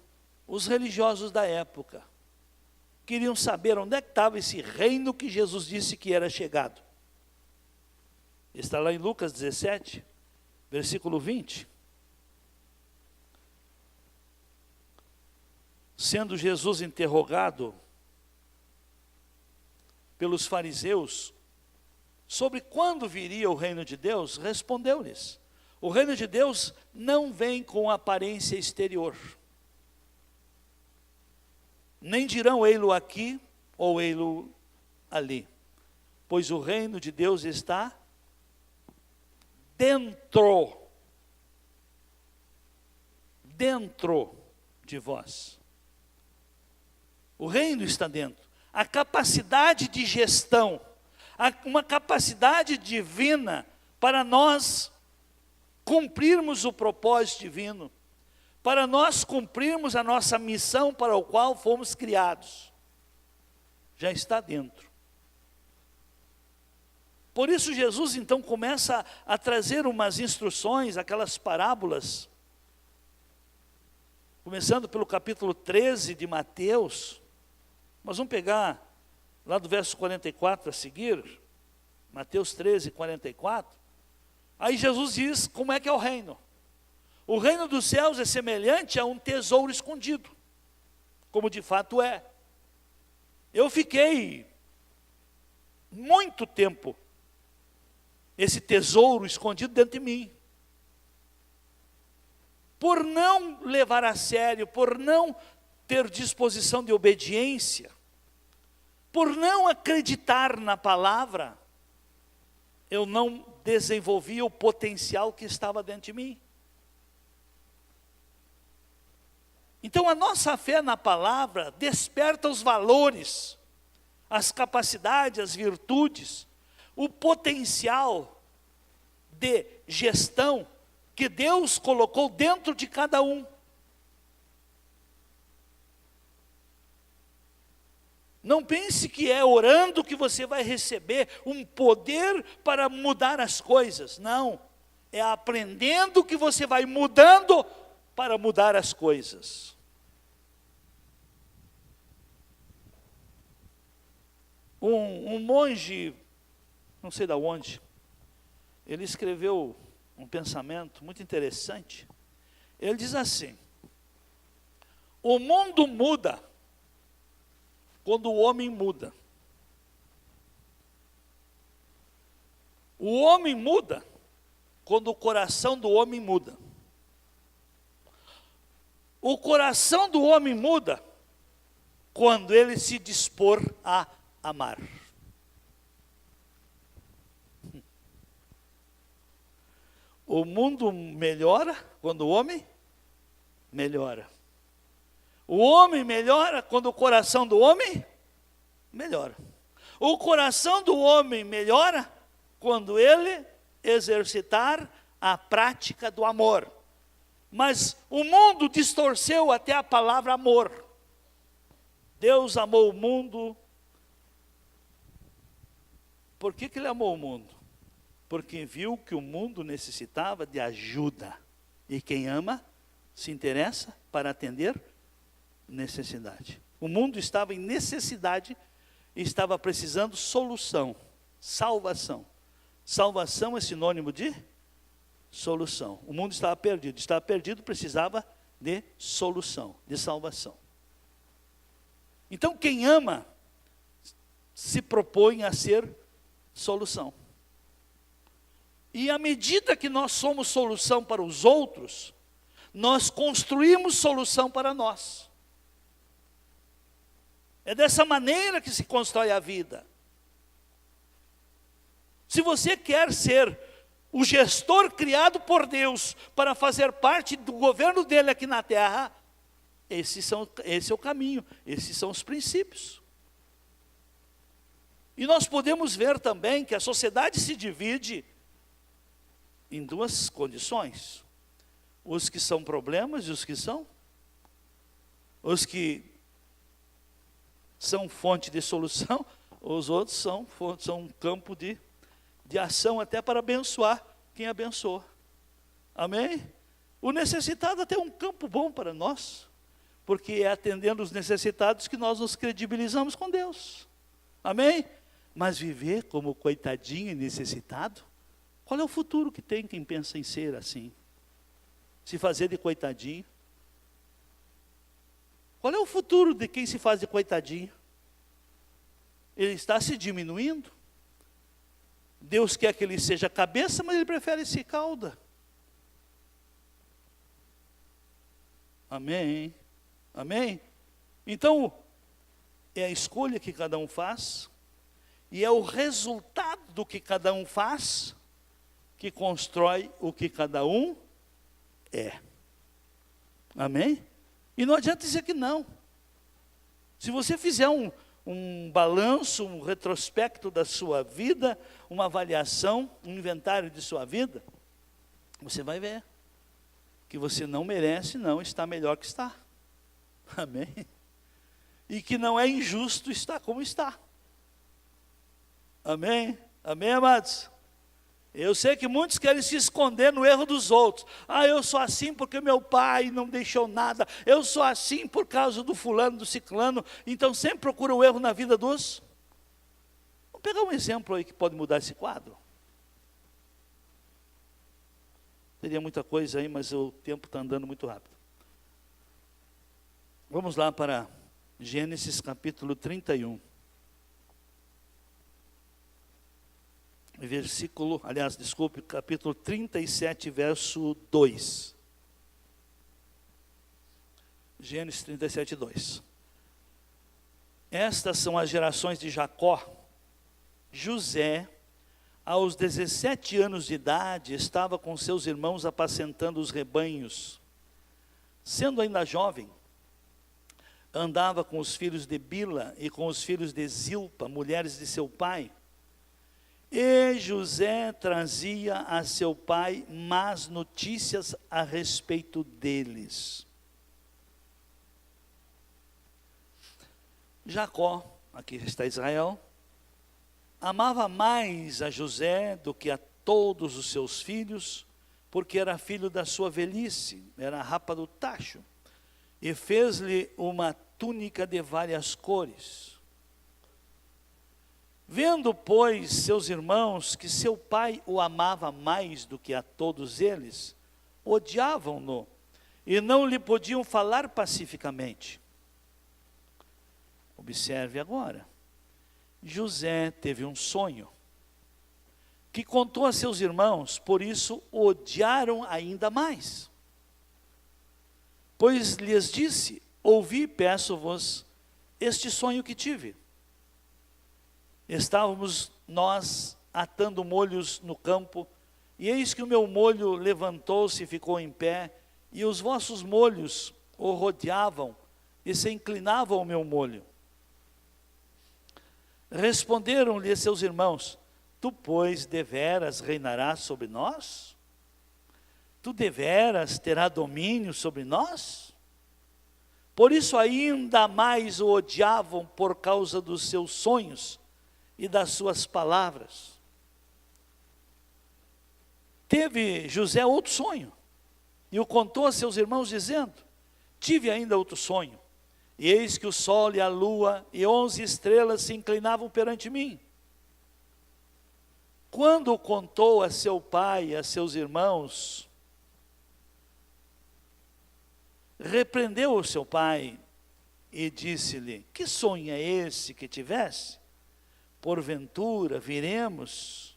os religiosos da época queriam saber onde é que estava esse reino que Jesus disse que era chegado. Está lá em Lucas 17, versículo 20. Sendo Jesus interrogado pelos fariseus sobre quando viria o reino de Deus, respondeu-lhes: o reino de Deus não vem com aparência exterior. Nem dirão ei-lo aqui ou ei-lo ali, pois o reino de Deus está dentro de vós. O reino está dentro. A capacidade de gestão, uma capacidade divina para nós cumprirmos o propósito divino, para nós cumprirmos a nossa missão para o qual fomos criados, já está dentro. Por isso Jesus então começa a trazer umas instruções, aquelas parábolas, começando pelo capítulo 13 de Mateus. Nós vamos pegar lá do verso 44 a seguir, Mateus 13, 44. Aí Jesus diz como é que é o reino. O reino dos céus é semelhante a um tesouro escondido, como de fato é. Eu fiquei muito tempo, esse tesouro escondido dentro de mim, por não levar a sério, por não ter disposição de obediência, por não acreditar na palavra, eu não desenvolvi o potencial que estava dentro de mim. Então a nossa fé na palavra desperta os valores, as capacidades, as virtudes, o potencial de gestão que Deus colocou dentro de cada um. Não pense que é orando que você vai receber um poder para mudar as coisas. Não, é aprendendo que você vai mudando para mudar as coisas. Um monge, não sei de onde, ele escreveu um pensamento muito interessante. Ele diz assim: o mundo muda quando o homem muda. O homem muda quando o coração do homem muda. O coração do homem muda quando ele se dispor a amar. O mundo melhora quando o homem melhora. O homem melhora quando o coração do homem melhora. O coração do homem melhora quando ele exercitar a prática do amor. Mas o mundo distorceu até a palavra amor. Deus amou o mundo Por que ele amou o mundo? Porque viu que o mundo necessitava de ajuda. E quem ama, se interessa para atender necessidade. O mundo estava em necessidade e estava precisando solução, salvação. Salvação é sinônimo de solução. O mundo estava perdido, precisava de solução, de salvação. Então quem ama se propõe a ser solução. E à medida que nós somos solução para os outros, nós construímos solução para nós. É dessa maneira que se constrói a vida. Se você quer ser o gestor criado por Deus para fazer parte do governo dele aqui na terra, esse é o caminho, esses são os princípios. E nós podemos ver também que a sociedade se divide em duas condições: os que são problemas e os que são fonte de solução, os outros são um campo de ação até para abençoar quem abençoa. Amém? O necessitado até é um campo bom para nós, porque é atendendo os necessitados que nós nos credibilizamos com Deus. Amém? Mas viver como coitadinho e necessitado, qual é o futuro que tem quem pensa em ser assim? Se fazer de coitadinho? Qual é o futuro de quem se faz de coitadinho? Ele está se diminuindo. Deus quer que ele seja cabeça, mas ele prefere ser cauda. Amém? Amém? Então, é a escolha que cada um faz, e é o resultado do que cada um faz, que constrói o que cada um é. Amém? E não adianta dizer que não. Se você fizer um balanço, um retrospecto da sua vida, uma avaliação, um inventário de sua vida, você vai ver que você não merece, não está melhor que está. Amém? E que não é injusto estar como está. Amém? Amém, amados? Eu sei que muitos querem se esconder no erro dos outros. Eu sou assim porque meu pai não deixou nada. Eu sou assim por causa do fulano, do ciclano. Então sempre procura o erro na vida dos... Vamos pegar um exemplo aí que pode mudar esse quadro. Teria muita coisa aí, mas o tempo está andando muito rápido. Vamos lá para Gênesis capítulo 31. Capítulo 37, verso 2. Gênesis 37, 2. Estas são as gerações de Jacó. José, aos 17 anos de idade, estava com seus irmãos apacentando os rebanhos. Sendo ainda jovem, andava com os filhos de Bila e com os filhos de Zilpa, mulheres de seu pai. E José trazia a seu pai más notícias a respeito deles. Jacó, aqui está Israel, amava mais a José do que a todos os seus filhos, porque era filho da sua velhice, era a rapa do tacho, e fez-lhe uma túnica de várias cores. Vendo, pois, seus irmãos que seu pai o amava mais do que a todos eles, odiavam-no e não lhe podiam falar pacificamente. Observe agora. José teve um sonho que contou a seus irmãos, por isso o odiaram ainda mais. Pois lhes disse: ouvi, peço-vos, este sonho que tive. Estávamos nós atando molhos no campo, e eis que o meu molho levantou-se e ficou em pé, e os vossos molhos o rodeavam e se inclinavam ao meu molho. Responderam-lhe seus irmãos: tu, pois, deveras reinarás sobre nós? Tu deveras terás domínio sobre nós? Por isso ainda mais o odiavam por causa dos seus sonhos, e das suas palavras. Teve José outro sonho, e o contou a seus irmãos, dizendo: tive ainda outro sonho, e eis que o sol e a lua e 11 estrelas se inclinavam perante mim. Quando o contou a seu pai e a seus irmãos, repreendeu o seu pai e disse-lhe: que sonho é esse que tivesse? Porventura viremos,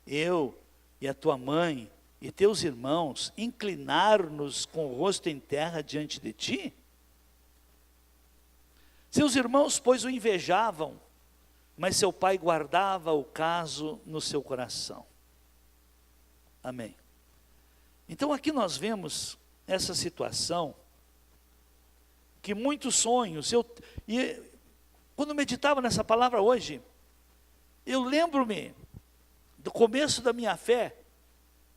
eu e a tua mãe e teus irmãos, inclinar-nos com o rosto em terra diante de ti? Seus irmãos, pois, o invejavam, mas seu pai guardava o caso no seu coração. Amém. Então aqui nós vemos essa situação, que muitos sonhos, quando meditava nessa palavra hoje, eu lembro-me do começo da minha fé,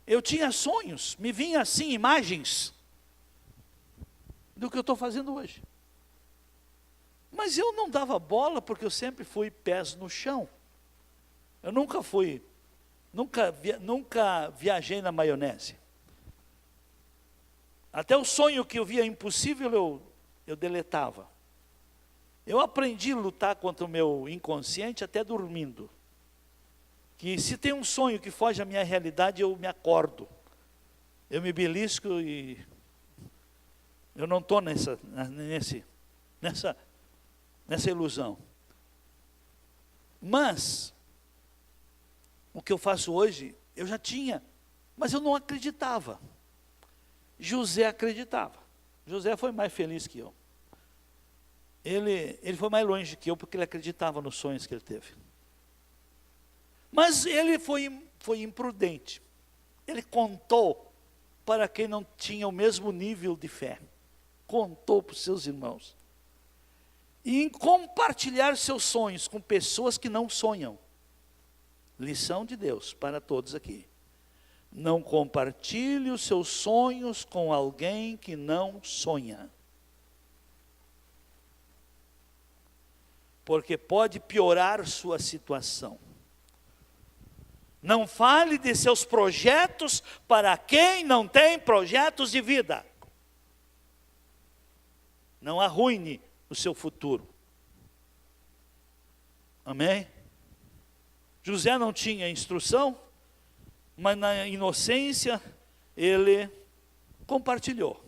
eu tinha sonhos, me vinham assim imagens do que eu estou fazendo hoje. Mas eu não dava bola, porque eu sempre fui pés no chão. Eu nunca viajei na maionese. Até o sonho que eu via impossível, eu deletava. Eu aprendi a lutar contra o meu inconsciente até dormindo. Que se tem um sonho que foge à minha realidade, eu me acordo. Eu me belisco e eu não estou nessa ilusão. Mas, o que eu faço hoje, eu já tinha, mas eu não acreditava. José acreditava. José foi mais feliz que eu. Ele foi mais longe que eu, porque ele acreditava nos sonhos que ele teve. Mas ele foi imprudente. Ele contou para quem não tinha o mesmo nível de fé. Contou para os seus irmãos. E em compartilhar seus sonhos com pessoas que não sonham. Lição de Deus para todos aqui. Não compartilhe os seus sonhos com alguém que não sonha. Porque pode piorar sua situação. Não fale de seus projetos para quem não tem projetos de vida. Não arruine o seu futuro. Amém? José não tinha instrução, mas na inocência ele compartilhou.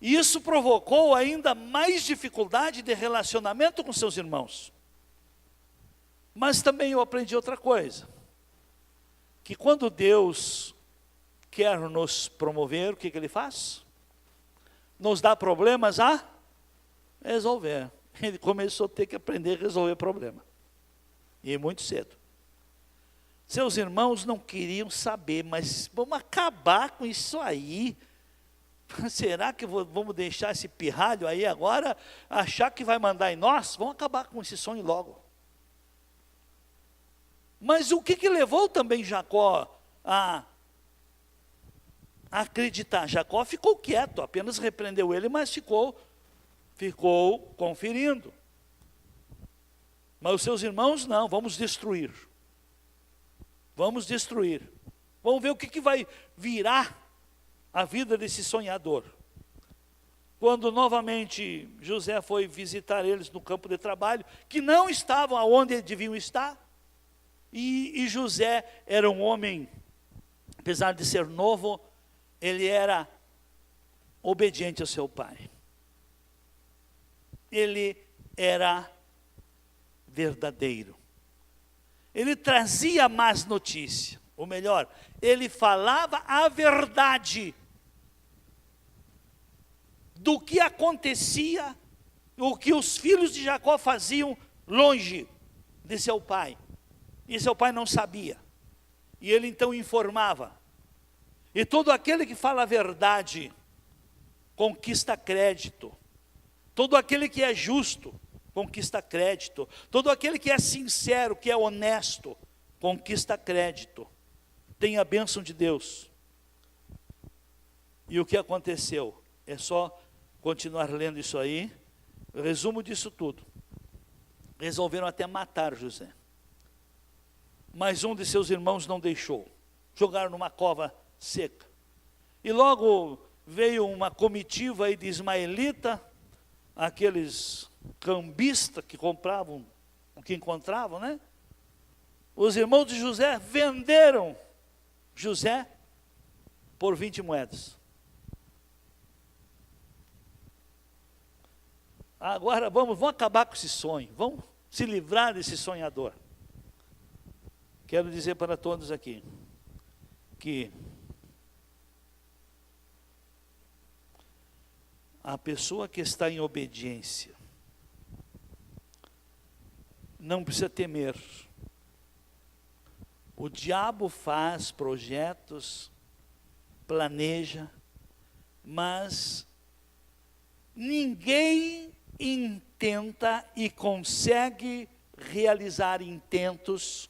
E isso provocou ainda mais dificuldade de relacionamento com seus irmãos. Mas também eu aprendi outra coisa. Que quando Deus quer nos promover, o que Ele faz? Nos dá problemas a resolver. Ele começou a ter que aprender a resolver problema. E muito cedo. Seus irmãos não queriam saber, mas vamos acabar com isso aí. Será que vamos deixar esse pirralho aí agora, achar que vai mandar em nós? Vamos acabar com esse sonho logo. Mas o que levou também Jacó a acreditar? Jacó ficou quieto, apenas repreendeu ele, mas ficou conferindo. Mas os seus irmãos não, vamos destruir. Vamos destruir. Vamos ver o que vai virar a vida desse sonhador. Quando novamente José foi visitar eles no campo de trabalho, que não estavam aonde deviam estar, e José era um homem, apesar de ser novo, ele era obediente ao seu pai. Ele era verdadeiro. Ele trazia más notícias, ou melhor, ele falava a verdade do que acontecia, o que os filhos de Jacó faziam longe de seu pai. E seu pai não sabia. E ele então informava. E todo aquele que fala a verdade conquista crédito. Todo aquele que é justo conquista crédito. Todo aquele que é sincero, que é honesto, conquista crédito. Tem a bênção de Deus. E o que aconteceu? É só continuar lendo isso aí. O resumo disso tudo. Resolveram até matar José. mas um de seus irmãos não deixou. Jogaram numa cova seca. E logo veio uma comitiva aí de ismaelita, aqueles cambistas que compravam o que encontravam, né? Os irmãos de José venderam José por 20 moedas. Agora vamos acabar com esse sonho, vamos se livrar desse sonhador. Quero dizer para todos aqui, que a pessoa que está em obediência não precisa temer. O diabo faz projetos, planeja, mas ninguém intenta e consegue realizar intentos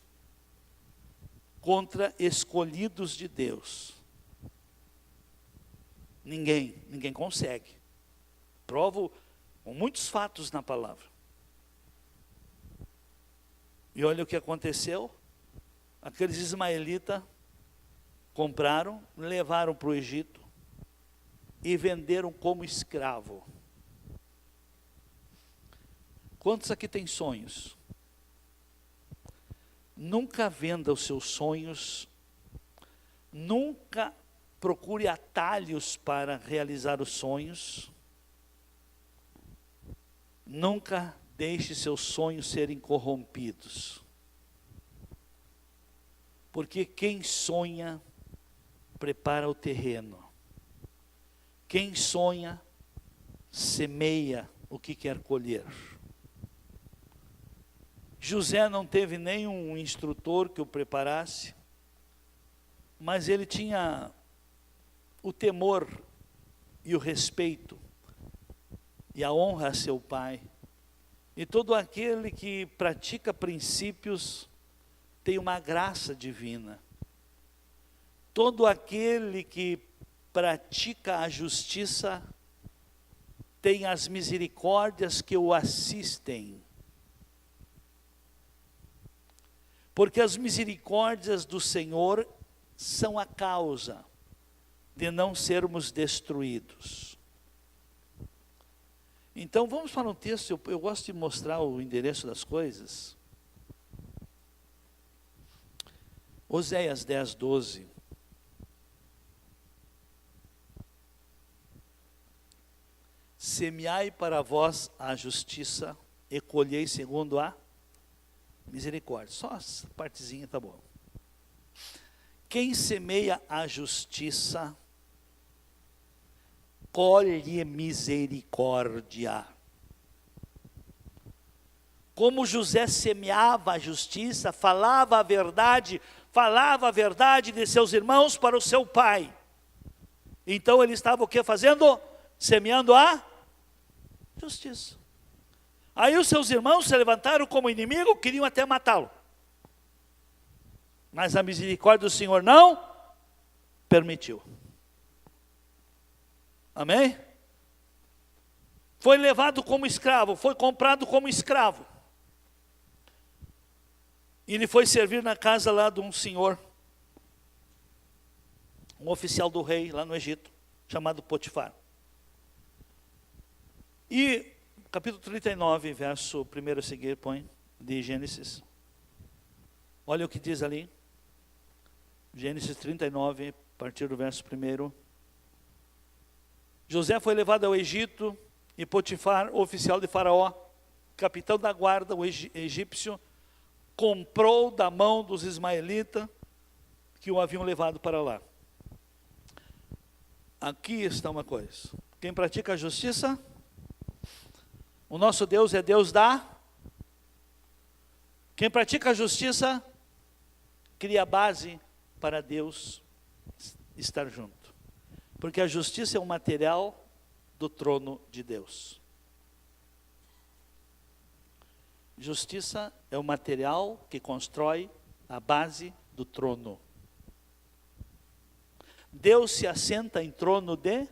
contra escolhidos de Deus. Ninguém consegue. Provo com muitos fatos na palavra. E olha o que aconteceu. Aqueles ismaelitas compraram, levaram para o Egito e venderam como escravo. Quantos aqui têm sonhos? Nunca venda os seus sonhos, nunca procure atalhos para realizar os sonhos, nunca deixe seus sonhos serem corrompidos. Porque quem sonha, prepara o terreno. Quem sonha, semeia o que quer colher. José não teve nenhum instrutor que o preparasse, mas ele tinha o temor e o respeito e a honra a seu pai. E todo aquele que pratica princípios tem uma graça divina. Todo aquele que pratica a justiça tem as misericórdias que o assistem. Porque as misericórdias do Senhor são a causa de não sermos destruídos. Então vamos para um texto, eu gosto de mostrar o endereço das coisas. Oséias 10, 12. Semeai para vós a justiça e colhei segundo a misericórdia. Só essa partezinha tá bom. Quem semeia a justiça, colhe misericórdia. Como José semeava a justiça, falava a verdade de seus irmãos para o seu pai. Então ele estava o que fazendo? Semeando a justiça. Aí os seus irmãos se levantaram como inimigo, queriam até matá-lo. Mas a misericórdia do Senhor não permitiu. Amém? Foi levado como escravo, foi comprado como escravo. E ele foi servir na casa lá de um senhor, um oficial do rei lá no Egito, chamado Potifar. E capítulo 39, verso 1 a seguir, põe, de Gênesis. Olha o que diz ali. Gênesis 39, a partir do verso 1. José foi levado ao Egito e Potifar, oficial de Faraó, capitão da guarda, o egípcio, comprou da mão dos ismaelitas que o haviam levado para lá. Aqui está uma coisa. Quem pratica a justiça, o nosso Deus é Deus da... Quem pratica a justiça, cria a base para Deus estar junto. Porque a justiça é um material do trono de Deus. Justiça é o material que constrói a base do trono. Deus se assenta em trono de...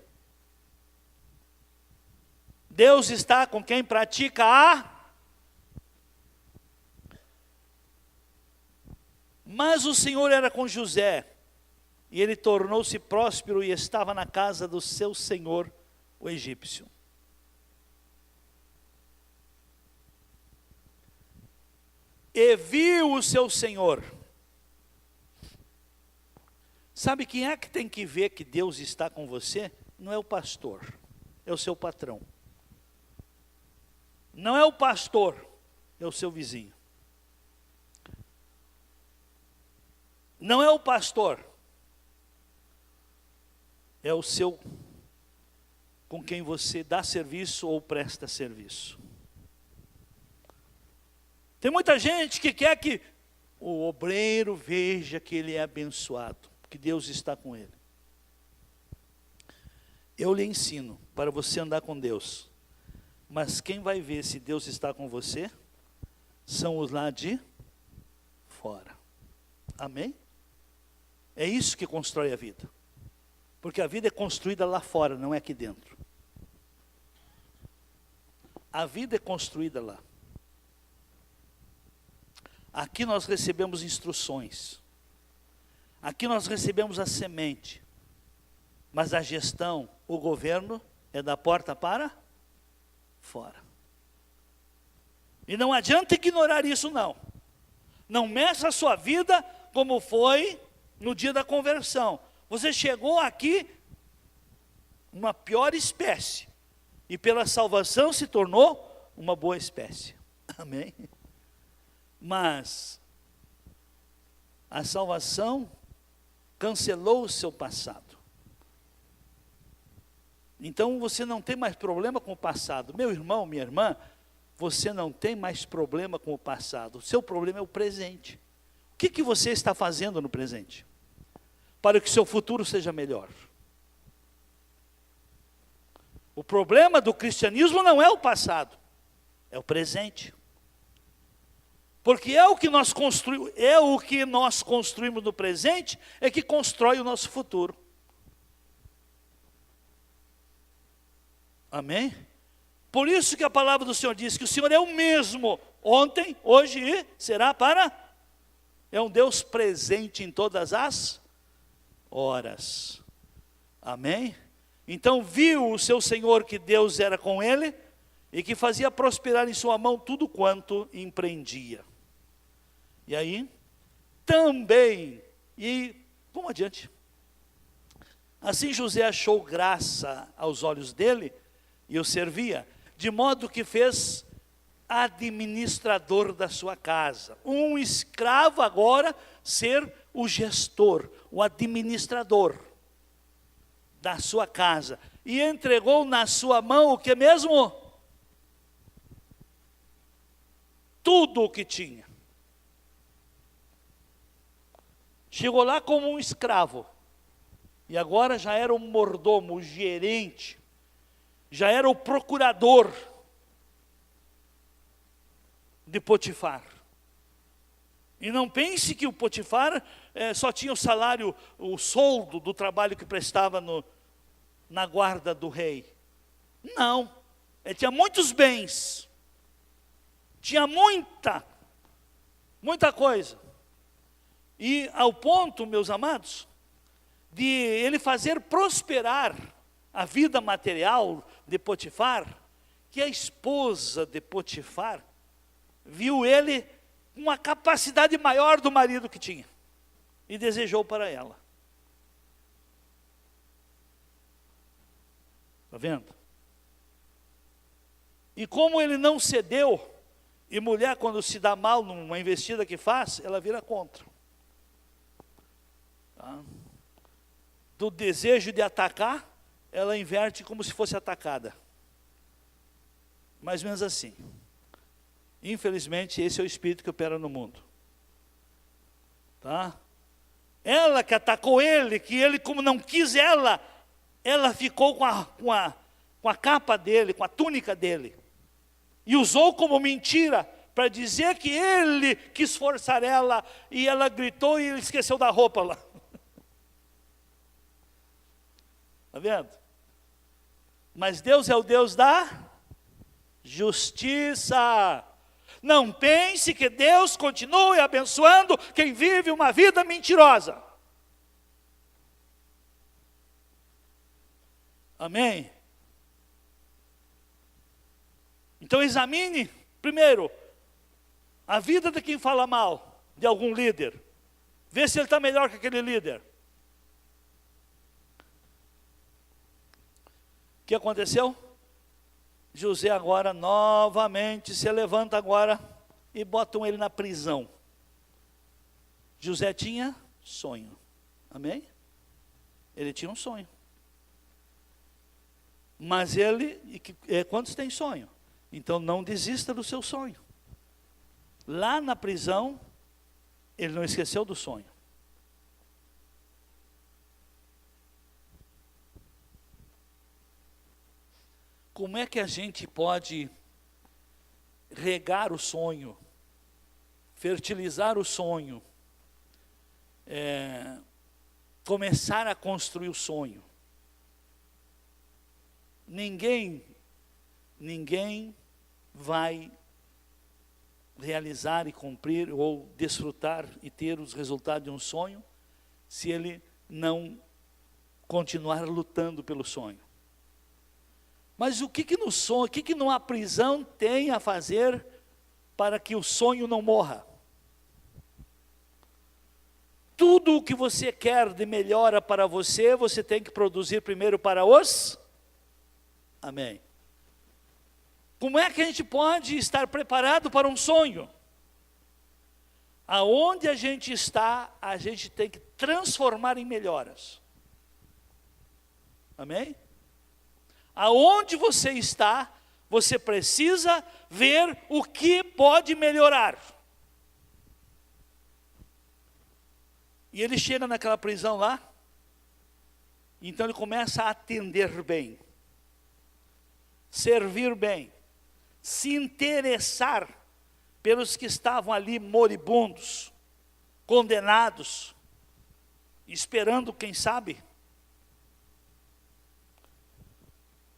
Deus está com quem pratica a... Mas o Senhor era com José, e ele tornou-se próspero e estava na casa do seu senhor, o egípcio. E viu o seu senhor. Sabe quem é que tem que ver que Deus está com você? Não é o pastor, é o seu patrão. Não é o pastor, é o seu vizinho. Não é o pastor, é o seu, com quem você dá serviço ou presta serviço. Tem muita gente que quer que o obreiro veja que ele é abençoado, que Deus está com ele. Eu lhe ensino para você andar com Deus, mas quem vai ver se Deus está com você são os lá de fora. Amém? É isso que constrói a vida. Porque a vida é construída lá fora, não é aqui dentro. A vida é construída lá. Aqui nós recebemos instruções. Aqui nós recebemos a semente. Mas a gestão, o governo, é da porta para fora. E não adianta ignorar isso, não. Não meça a sua vida como foi no dia da conversão. Você chegou aqui uma pior espécie. E pela salvação se tornou uma boa espécie. Amém? Mas a salvação cancelou o seu passado. Então você não tem mais problema com o passado. Meu irmão, minha irmã, você não tem mais problema com o passado. O seu problema é o presente. O que você está fazendo no presente? Para que o seu futuro seja melhor. O problema do cristianismo não é o passado, é o presente. Porque é o que nós construímos no presente, é que constrói o nosso futuro. Amém? Por isso que a palavra do Senhor diz que o Senhor é o mesmo, ontem, hoje e será para... É um Deus presente em todas as horas. Amém? Então viu o seu Senhor que Deus era com ele, e que fazia prosperar em sua mão tudo quanto empreendia. E aí, também, e vamos adiante. Assim José achou graça aos olhos dele, e o servia, de modo que fez administrador da sua casa. Um escravo agora ser o gestor, o administrador da sua casa. E entregou na sua mão o que mesmo? Tudo o que tinha. Chegou lá como um escravo. E agora já era o mordomo, o gerente. Já era o procurador de Potifar. E não pense que o Potifar só tinha o salário, o soldo do trabalho que prestava na guarda do rei. Não, ele tinha muitos bens. Tinha muita coisa. E ao ponto, meus amados, de ele fazer prosperar a vida material de Potifar, que a esposa de Potifar viu ele com uma capacidade maior do marido que tinha, e desejou para ela. Está vendo? E como ele não cedeu, e mulher quando se dá mal numa investida que faz, ela vira contra. Tá? Do desejo de atacar, ela inverte como se fosse atacada. Mais ou menos assim. Infelizmente, esse é o espírito que opera no mundo. Tá? Ela que atacou ele, que ele como não quis ela ficou com a capa dele, com a túnica dele. E usou como mentira, para dizer que ele quis forçar ela, e ela gritou e ele esqueceu da roupa lá. Está vendo? Mas Deus é o Deus da justiça. Não pense que Deus continue abençoando quem vive uma vida mentirosa. Amém? Então examine, primeiro, a vida de quem fala mal de algum líder. Vê se ele está melhor que aquele líder. O que aconteceu? José agora novamente se levanta agora e botam ele na prisão. José tinha sonho. Amém? Ele tinha um sonho. Mas quantos têm sonho? Então não desista do seu sonho. Lá na prisão, ele não esqueceu do sonho. Como é que a gente pode regar o sonho, fertilizar o sonho, começar a construir o sonho? Ninguém vai realizar e cumprir ou desfrutar e ter os resultados de um sonho se ele não continuar lutando pelo sonho. Mas o que no sonho, o que numa prisão tem a fazer para que o sonho não morra? Tudo o que você quer de melhora para você, você tem que produzir primeiro para os... Amém. Como é que a gente pode estar preparado para um sonho? Aonde a gente está, a gente tem que transformar em melhoras. Amém? Aonde você está, você precisa ver o que pode melhorar. E ele chega naquela prisão lá, então ele começa a atender bem, servir bem, se interessar pelos que estavam ali moribundos, condenados, esperando, quem sabe,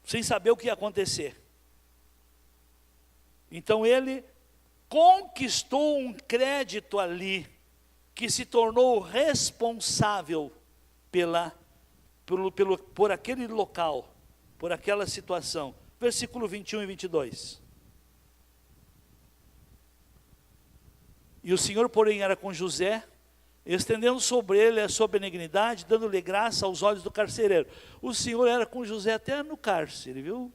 sem saber o que ia acontecer. Então ele conquistou um crédito ali, que se tornou responsável por aquele local, por aquela situação. Versículo 21 e 22. E o Senhor, porém, era com José, estendendo sobre ele a sua benignidade, dando-lhe graça aos olhos do carcereiro. O Senhor era com José até no cárcere, viu?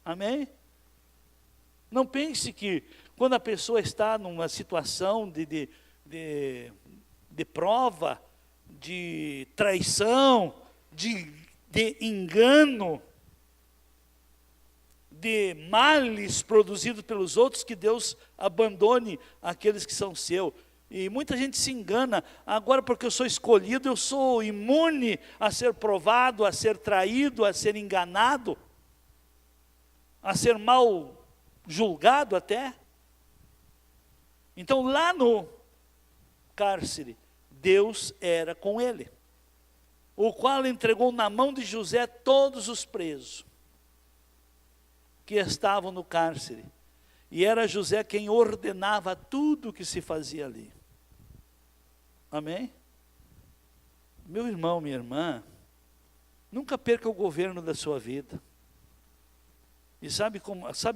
Amém? Não pense que quando a pessoa está numa situação de prova, de traição, de engano, de males produzidos pelos outros, que Deus abandone aqueles que são seus. E muita gente se engana, agora porque eu sou escolhido, eu sou imune a ser provado, a ser traído, a ser enganado, a ser mal julgado até. Então lá no cárcere, Deus era com ele, o qual entregou na mão de José todos os presos que estavam no cárcere, e era José quem ordenava tudo o que se fazia ali. Amém? Meu irmão, minha irmã, nunca perca o governo da sua vida. E sabe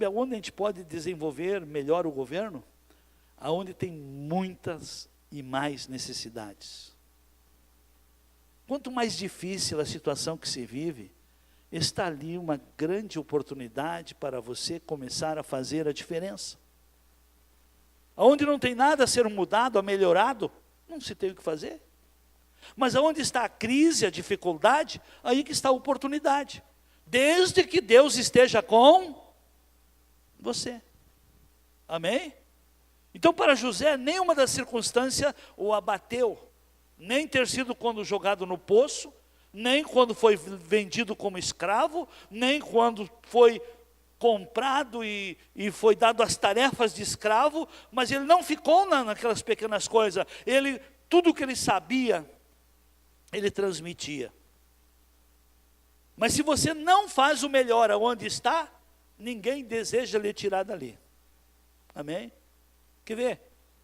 aonde a gente pode desenvolver melhor o governo? Aonde tem muitas e mais necessidades. Quanto mais difícil a situação que se vive, está ali uma grande oportunidade para você começar a fazer a diferença. Aonde não tem nada a ser mudado, a melhorado, não se tem o que fazer. Mas aonde está a crise, a dificuldade, aí que está a oportunidade. Desde que Deus esteja com você. Amém? Então para José, nenhuma das circunstâncias o abateu. Nem ter sido quando jogado no poço, nem quando foi vendido como escravo, nem quando foi comprado e foi dado as tarefas de escravo, mas ele não ficou naquelas pequenas coisas. Tudo que ele sabia, ele transmitia. Mas se você não faz o melhor aonde está, ninguém deseja lhe tirar dali. Amém? Quer ver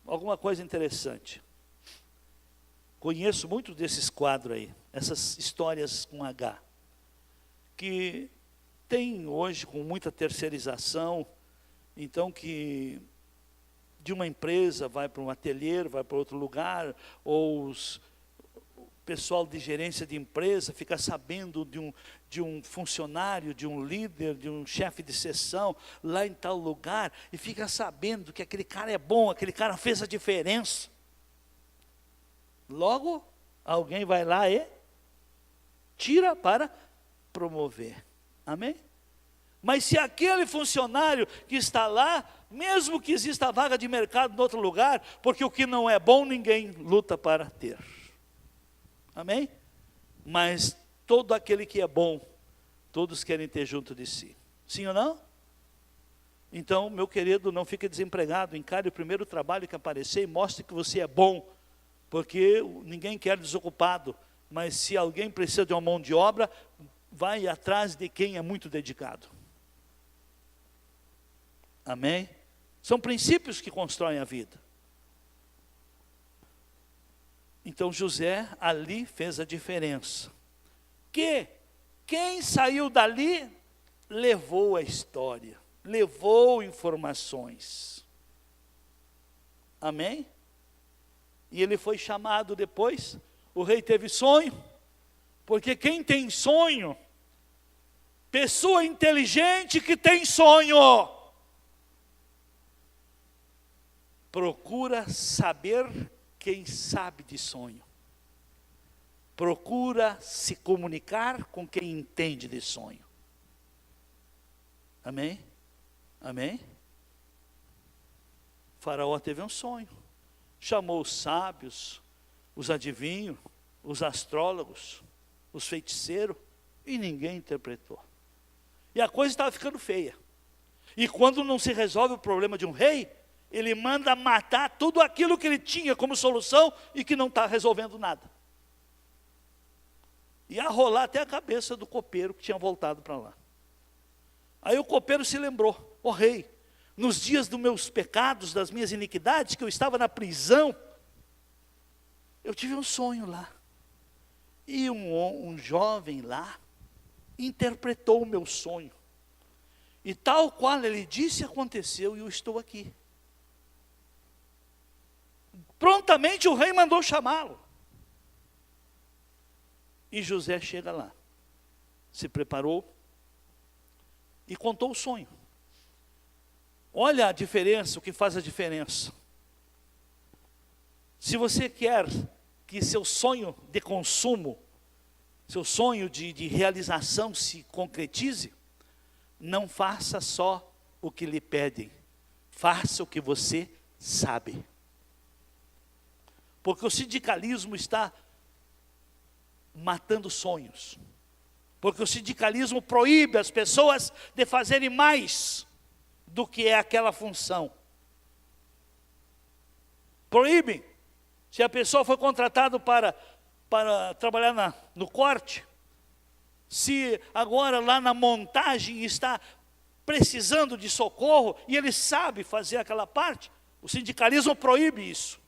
alguma coisa interessante? Conheço muitos desses quadros aí, essas histórias com H, que tem hoje com muita terceirização, então que de uma empresa vai para um ateliê, vai para outro lugar, ou o pessoal de gerência de empresa fica sabendo de um funcionário, de um líder, de um chefe de seção, lá em tal lugar, e fica sabendo que aquele cara é bom, aquele cara fez a diferença. Logo, alguém vai lá e tira para promover. Amém? Mas se aquele funcionário que está lá, mesmo que exista vaga de mercado em outro lugar, porque o que não é bom ninguém luta para ter. Amém? Mas todo aquele que é bom, todos querem ter junto de si. Sim ou não? Então, meu querido, não fique desempregado, encare o primeiro trabalho que aparecer e mostre que você é bom, porque ninguém quer desocupado, mas se alguém precisa de uma mão de obra, vai atrás de quem é muito dedicado. Amém? São princípios que constroem a vida. Então José ali fez a diferença. Que quem saiu dali levou a história, levou informações. Amém? E ele foi chamado depois. O rei teve sonho, porque quem tem sonho, pessoa inteligente que tem sonho, procura saber quem sabe de sonho. Procura se comunicar com quem entende de sonho. Amém? Amém? O faraó teve um sonho. Chamou os sábios, os adivinhos, os astrólogos, os feiticeiros, e ninguém interpretou. E a coisa estava ficando feia. E quando não se resolve o problema de um rei, ele manda matar tudo aquilo que ele tinha como solução e que não está resolvendo nada. E a rolar até a cabeça do copeiro que tinha voltado para lá. Aí o copeiro se lembrou: ó rei, nos dias dos meus pecados, das minhas iniquidades, que eu estava na prisão, eu tive um sonho lá. E um jovem lá interpretou o meu sonho. E tal qual ele disse, aconteceu, e eu estou aqui. Prontamente o rei mandou chamá-lo. E José chega lá, se preparou e contou o sonho. Olha a diferença, o que faz a diferença. Se você quer que seu sonho de consumo, seu sonho de realização se concretize, não faça só o que lhe pedem, faça o que você sabe. Porque o sindicalismo está matando sonhos. Porque o sindicalismo proíbe as pessoas de fazerem mais do que é aquela função. Proíbe. Se a pessoa foi contratada para trabalhar no corte, se agora lá na montagem está precisando de socorro e ele sabe fazer aquela parte, o sindicalismo proíbe isso.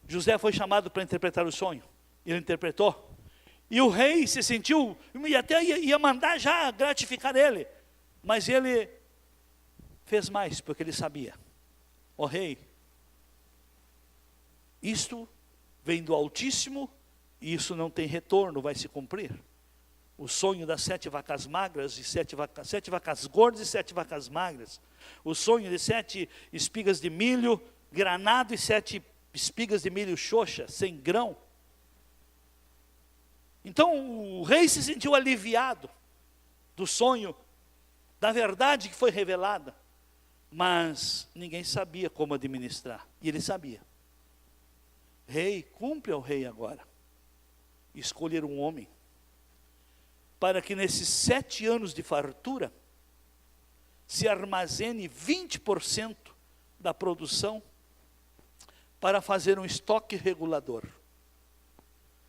José foi chamado para interpretar o sonho. Ele interpretou. E o rei se sentiu, e até ia mandar já gratificar ele. Mas ele fez mais, porque ele sabia. Ó rei, isto vem do Altíssimo, e isso não tem retorno, vai se cumprir. O sonho das 7 vacas magras, e 7 vacas gordas e 7 vacas magras. O sonho de 7 espigas de milho granado e 7 espigas de milho xoxa, sem grão. Então o rei se sentiu aliviado do sonho, da verdade que foi revelada, mas ninguém sabia como administrar, e ele sabia. Rei, cumpre ao rei agora, escolher um homem, para que nesses 7 anos de fartura, se armazene 20% da produção, para fazer um estoque regulador.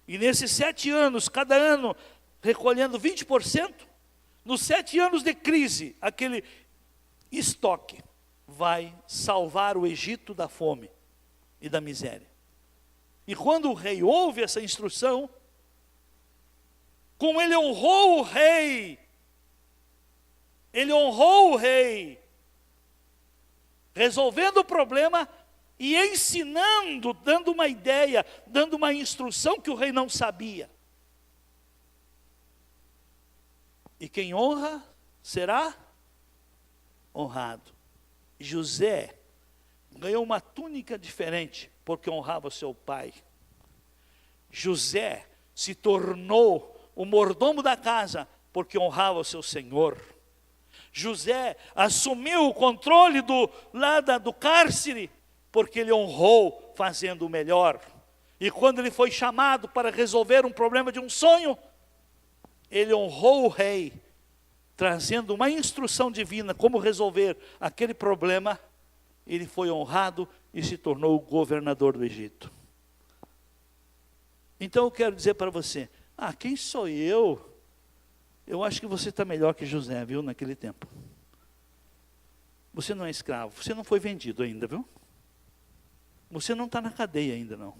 E nesses 7 anos, cada ano recolhendo 20%, Nos 7 anos de crise, aquele estoque vai salvar o Egito da fome e da miséria. E quando o rei ouve essa instrução, como ele honrou o rei, resolvendo o problema e ensinando, dando uma ideia, dando uma instrução que o rei não sabia. E quem honra será honrado. José ganhou uma túnica diferente porque honrava seu pai. José se tornou o mordomo da casa porque honrava o seu senhor. José assumiu o controle do cárcere porque ele honrou fazendo o melhor. E quando ele foi chamado para resolver um problema de um sonho, ele honrou o rei, trazendo uma instrução divina como resolver aquele problema. Ele foi honrado e se tornou o governador do Egito. Então eu quero dizer para você, quem sou eu? Eu acho que você está melhor que José, viu, naquele tempo. Você não é escravo, você não foi vendido ainda, viu? Você não está na cadeia ainda, não.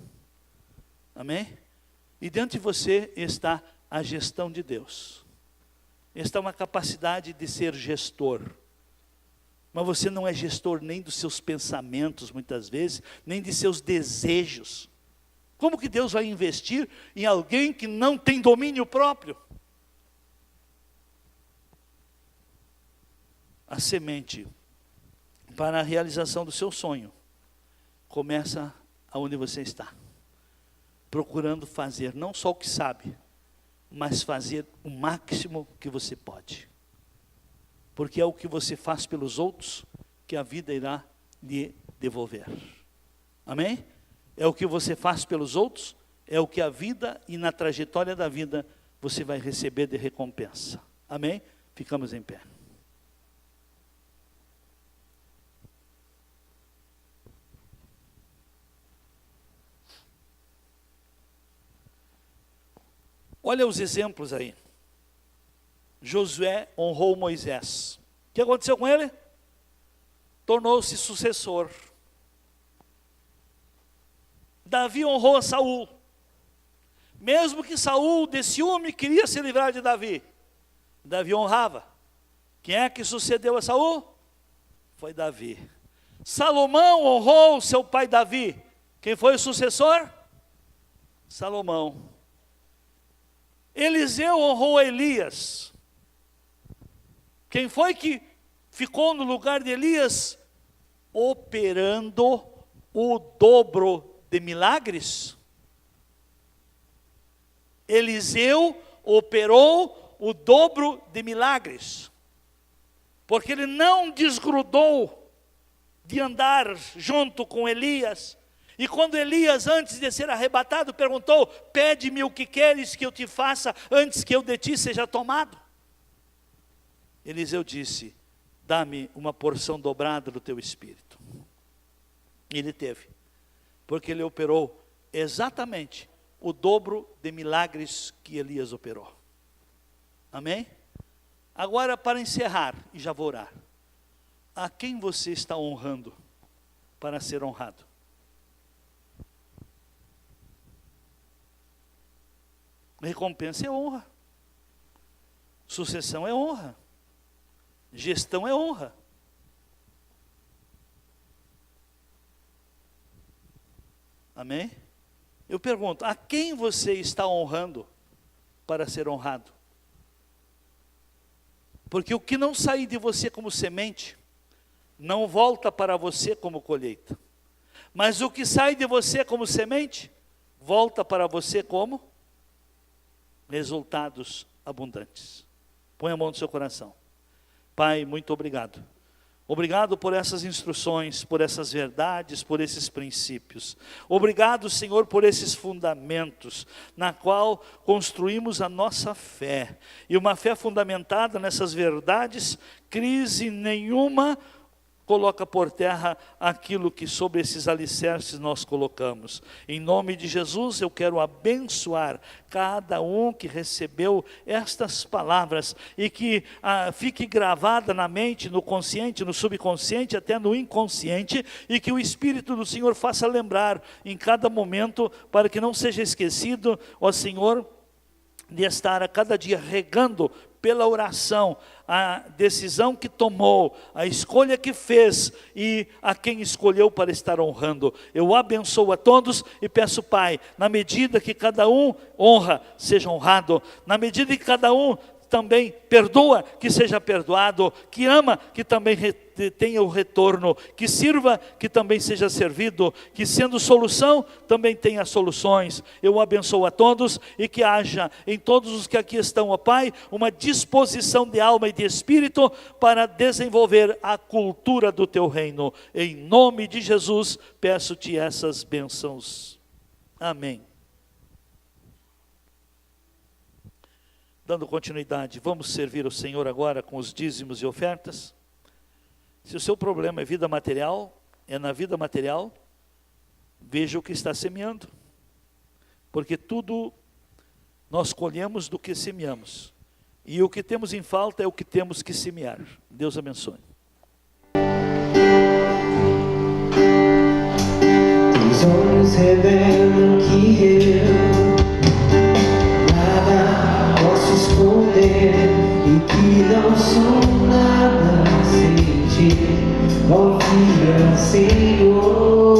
Amém? E diante de você está a gestão de Deus. Está uma capacidade de ser gestor. Mas você não é gestor nem dos seus pensamentos, muitas vezes, nem de seus desejos. Como que Deus vai investir em alguém que não tem domínio próprio? A semente para a realização do seu sonho começa aonde você está, procurando fazer não só o que sabe, mas fazer o máximo que você pode, porque é o que você faz pelos outros que a vida irá lhe devolver. Amém? É o que você faz pelos outros, é o que a vida e na trajetória da vida você vai receber de recompensa. Amém? Ficamos em pé. Olha os exemplos aí. Josué honrou Moisés. O que aconteceu com ele? Tornou-se sucessor. Davi honrou a Saul. Mesmo que Saul, de ciúme, queria se livrar de Davi, Davi honrava. Quem é que sucedeu a Saul? Foi Davi. Salomão honrou seu pai Davi. Quem foi o sucessor? Salomão. Eliseu honrou Elias. Quem foi que ficou no lugar de Elias? Operando o dobro de milagres. Eliseu operou o dobro de milagres. Porque ele não desgrudou de andar junto com Elias. E quando Elias, antes de ser arrebatado, perguntou: pede-me o que queres que eu te faça antes que eu de ti seja tomado? Eliseu disse: dá-me uma porção dobrada do teu espírito. E ele teve, porque ele operou exatamente o dobro de milagres que Elias operou. Amém? Agora, para encerrar, e já vou orar, a quem você está honrando para ser honrado? Recompensa é honra, sucessão é honra, gestão é honra. Amém? Eu pergunto, a quem você está honrando para ser honrado? Porque o que não sair de você como semente, não volta para você como colheita. Mas o que sai de você como semente, volta para você como resultados abundantes. Põe a mão no seu coração. Pai, muito obrigado. Obrigado por essas instruções, por essas verdades, por esses princípios. Obrigado, Senhor, por esses fundamentos, na qual construímos a nossa fé. E uma fé fundamentada nessas verdades, crise nenhuma coloca por terra aquilo que sobre esses alicerces nós colocamos. Em nome de Jesus, eu quero abençoar cada um que recebeu estas palavras e que fique gravada na mente, no consciente, no subconsciente, até no inconsciente, e que o Espírito do Senhor faça lembrar em cada momento, para que não seja esquecido, ó Senhor, de estar a cada dia regando pela oração a decisão que tomou, a escolha que fez e a quem escolheu para estar honrando. Eu abençoo a todos e peço, Pai, na medida que cada um honra, seja honrado, na medida que cada um também perdoa, que seja perdoado, que ama, que também tenha o retorno, que sirva, que também seja servido, que sendo solução, também tenha soluções. Eu abençoo a todos e que haja em todos os que aqui estão, ó Pai, uma disposição de alma e de espírito para desenvolver a cultura do Teu reino. Em nome de Jesus, peço-Te essas bênçãos. Amém. Dando continuidade, vamos servir o Senhor agora com os dízimos e ofertas. Se o seu problema é vida material, é na vida material, veja o que está semeando. Porque tudo nós colhemos do que semeamos. E o que temos em falta é o que temos que semear. Deus abençoe. Os olhos revelam que eu posso esconder e que não sou nada sem ti, ó fiel Senhor.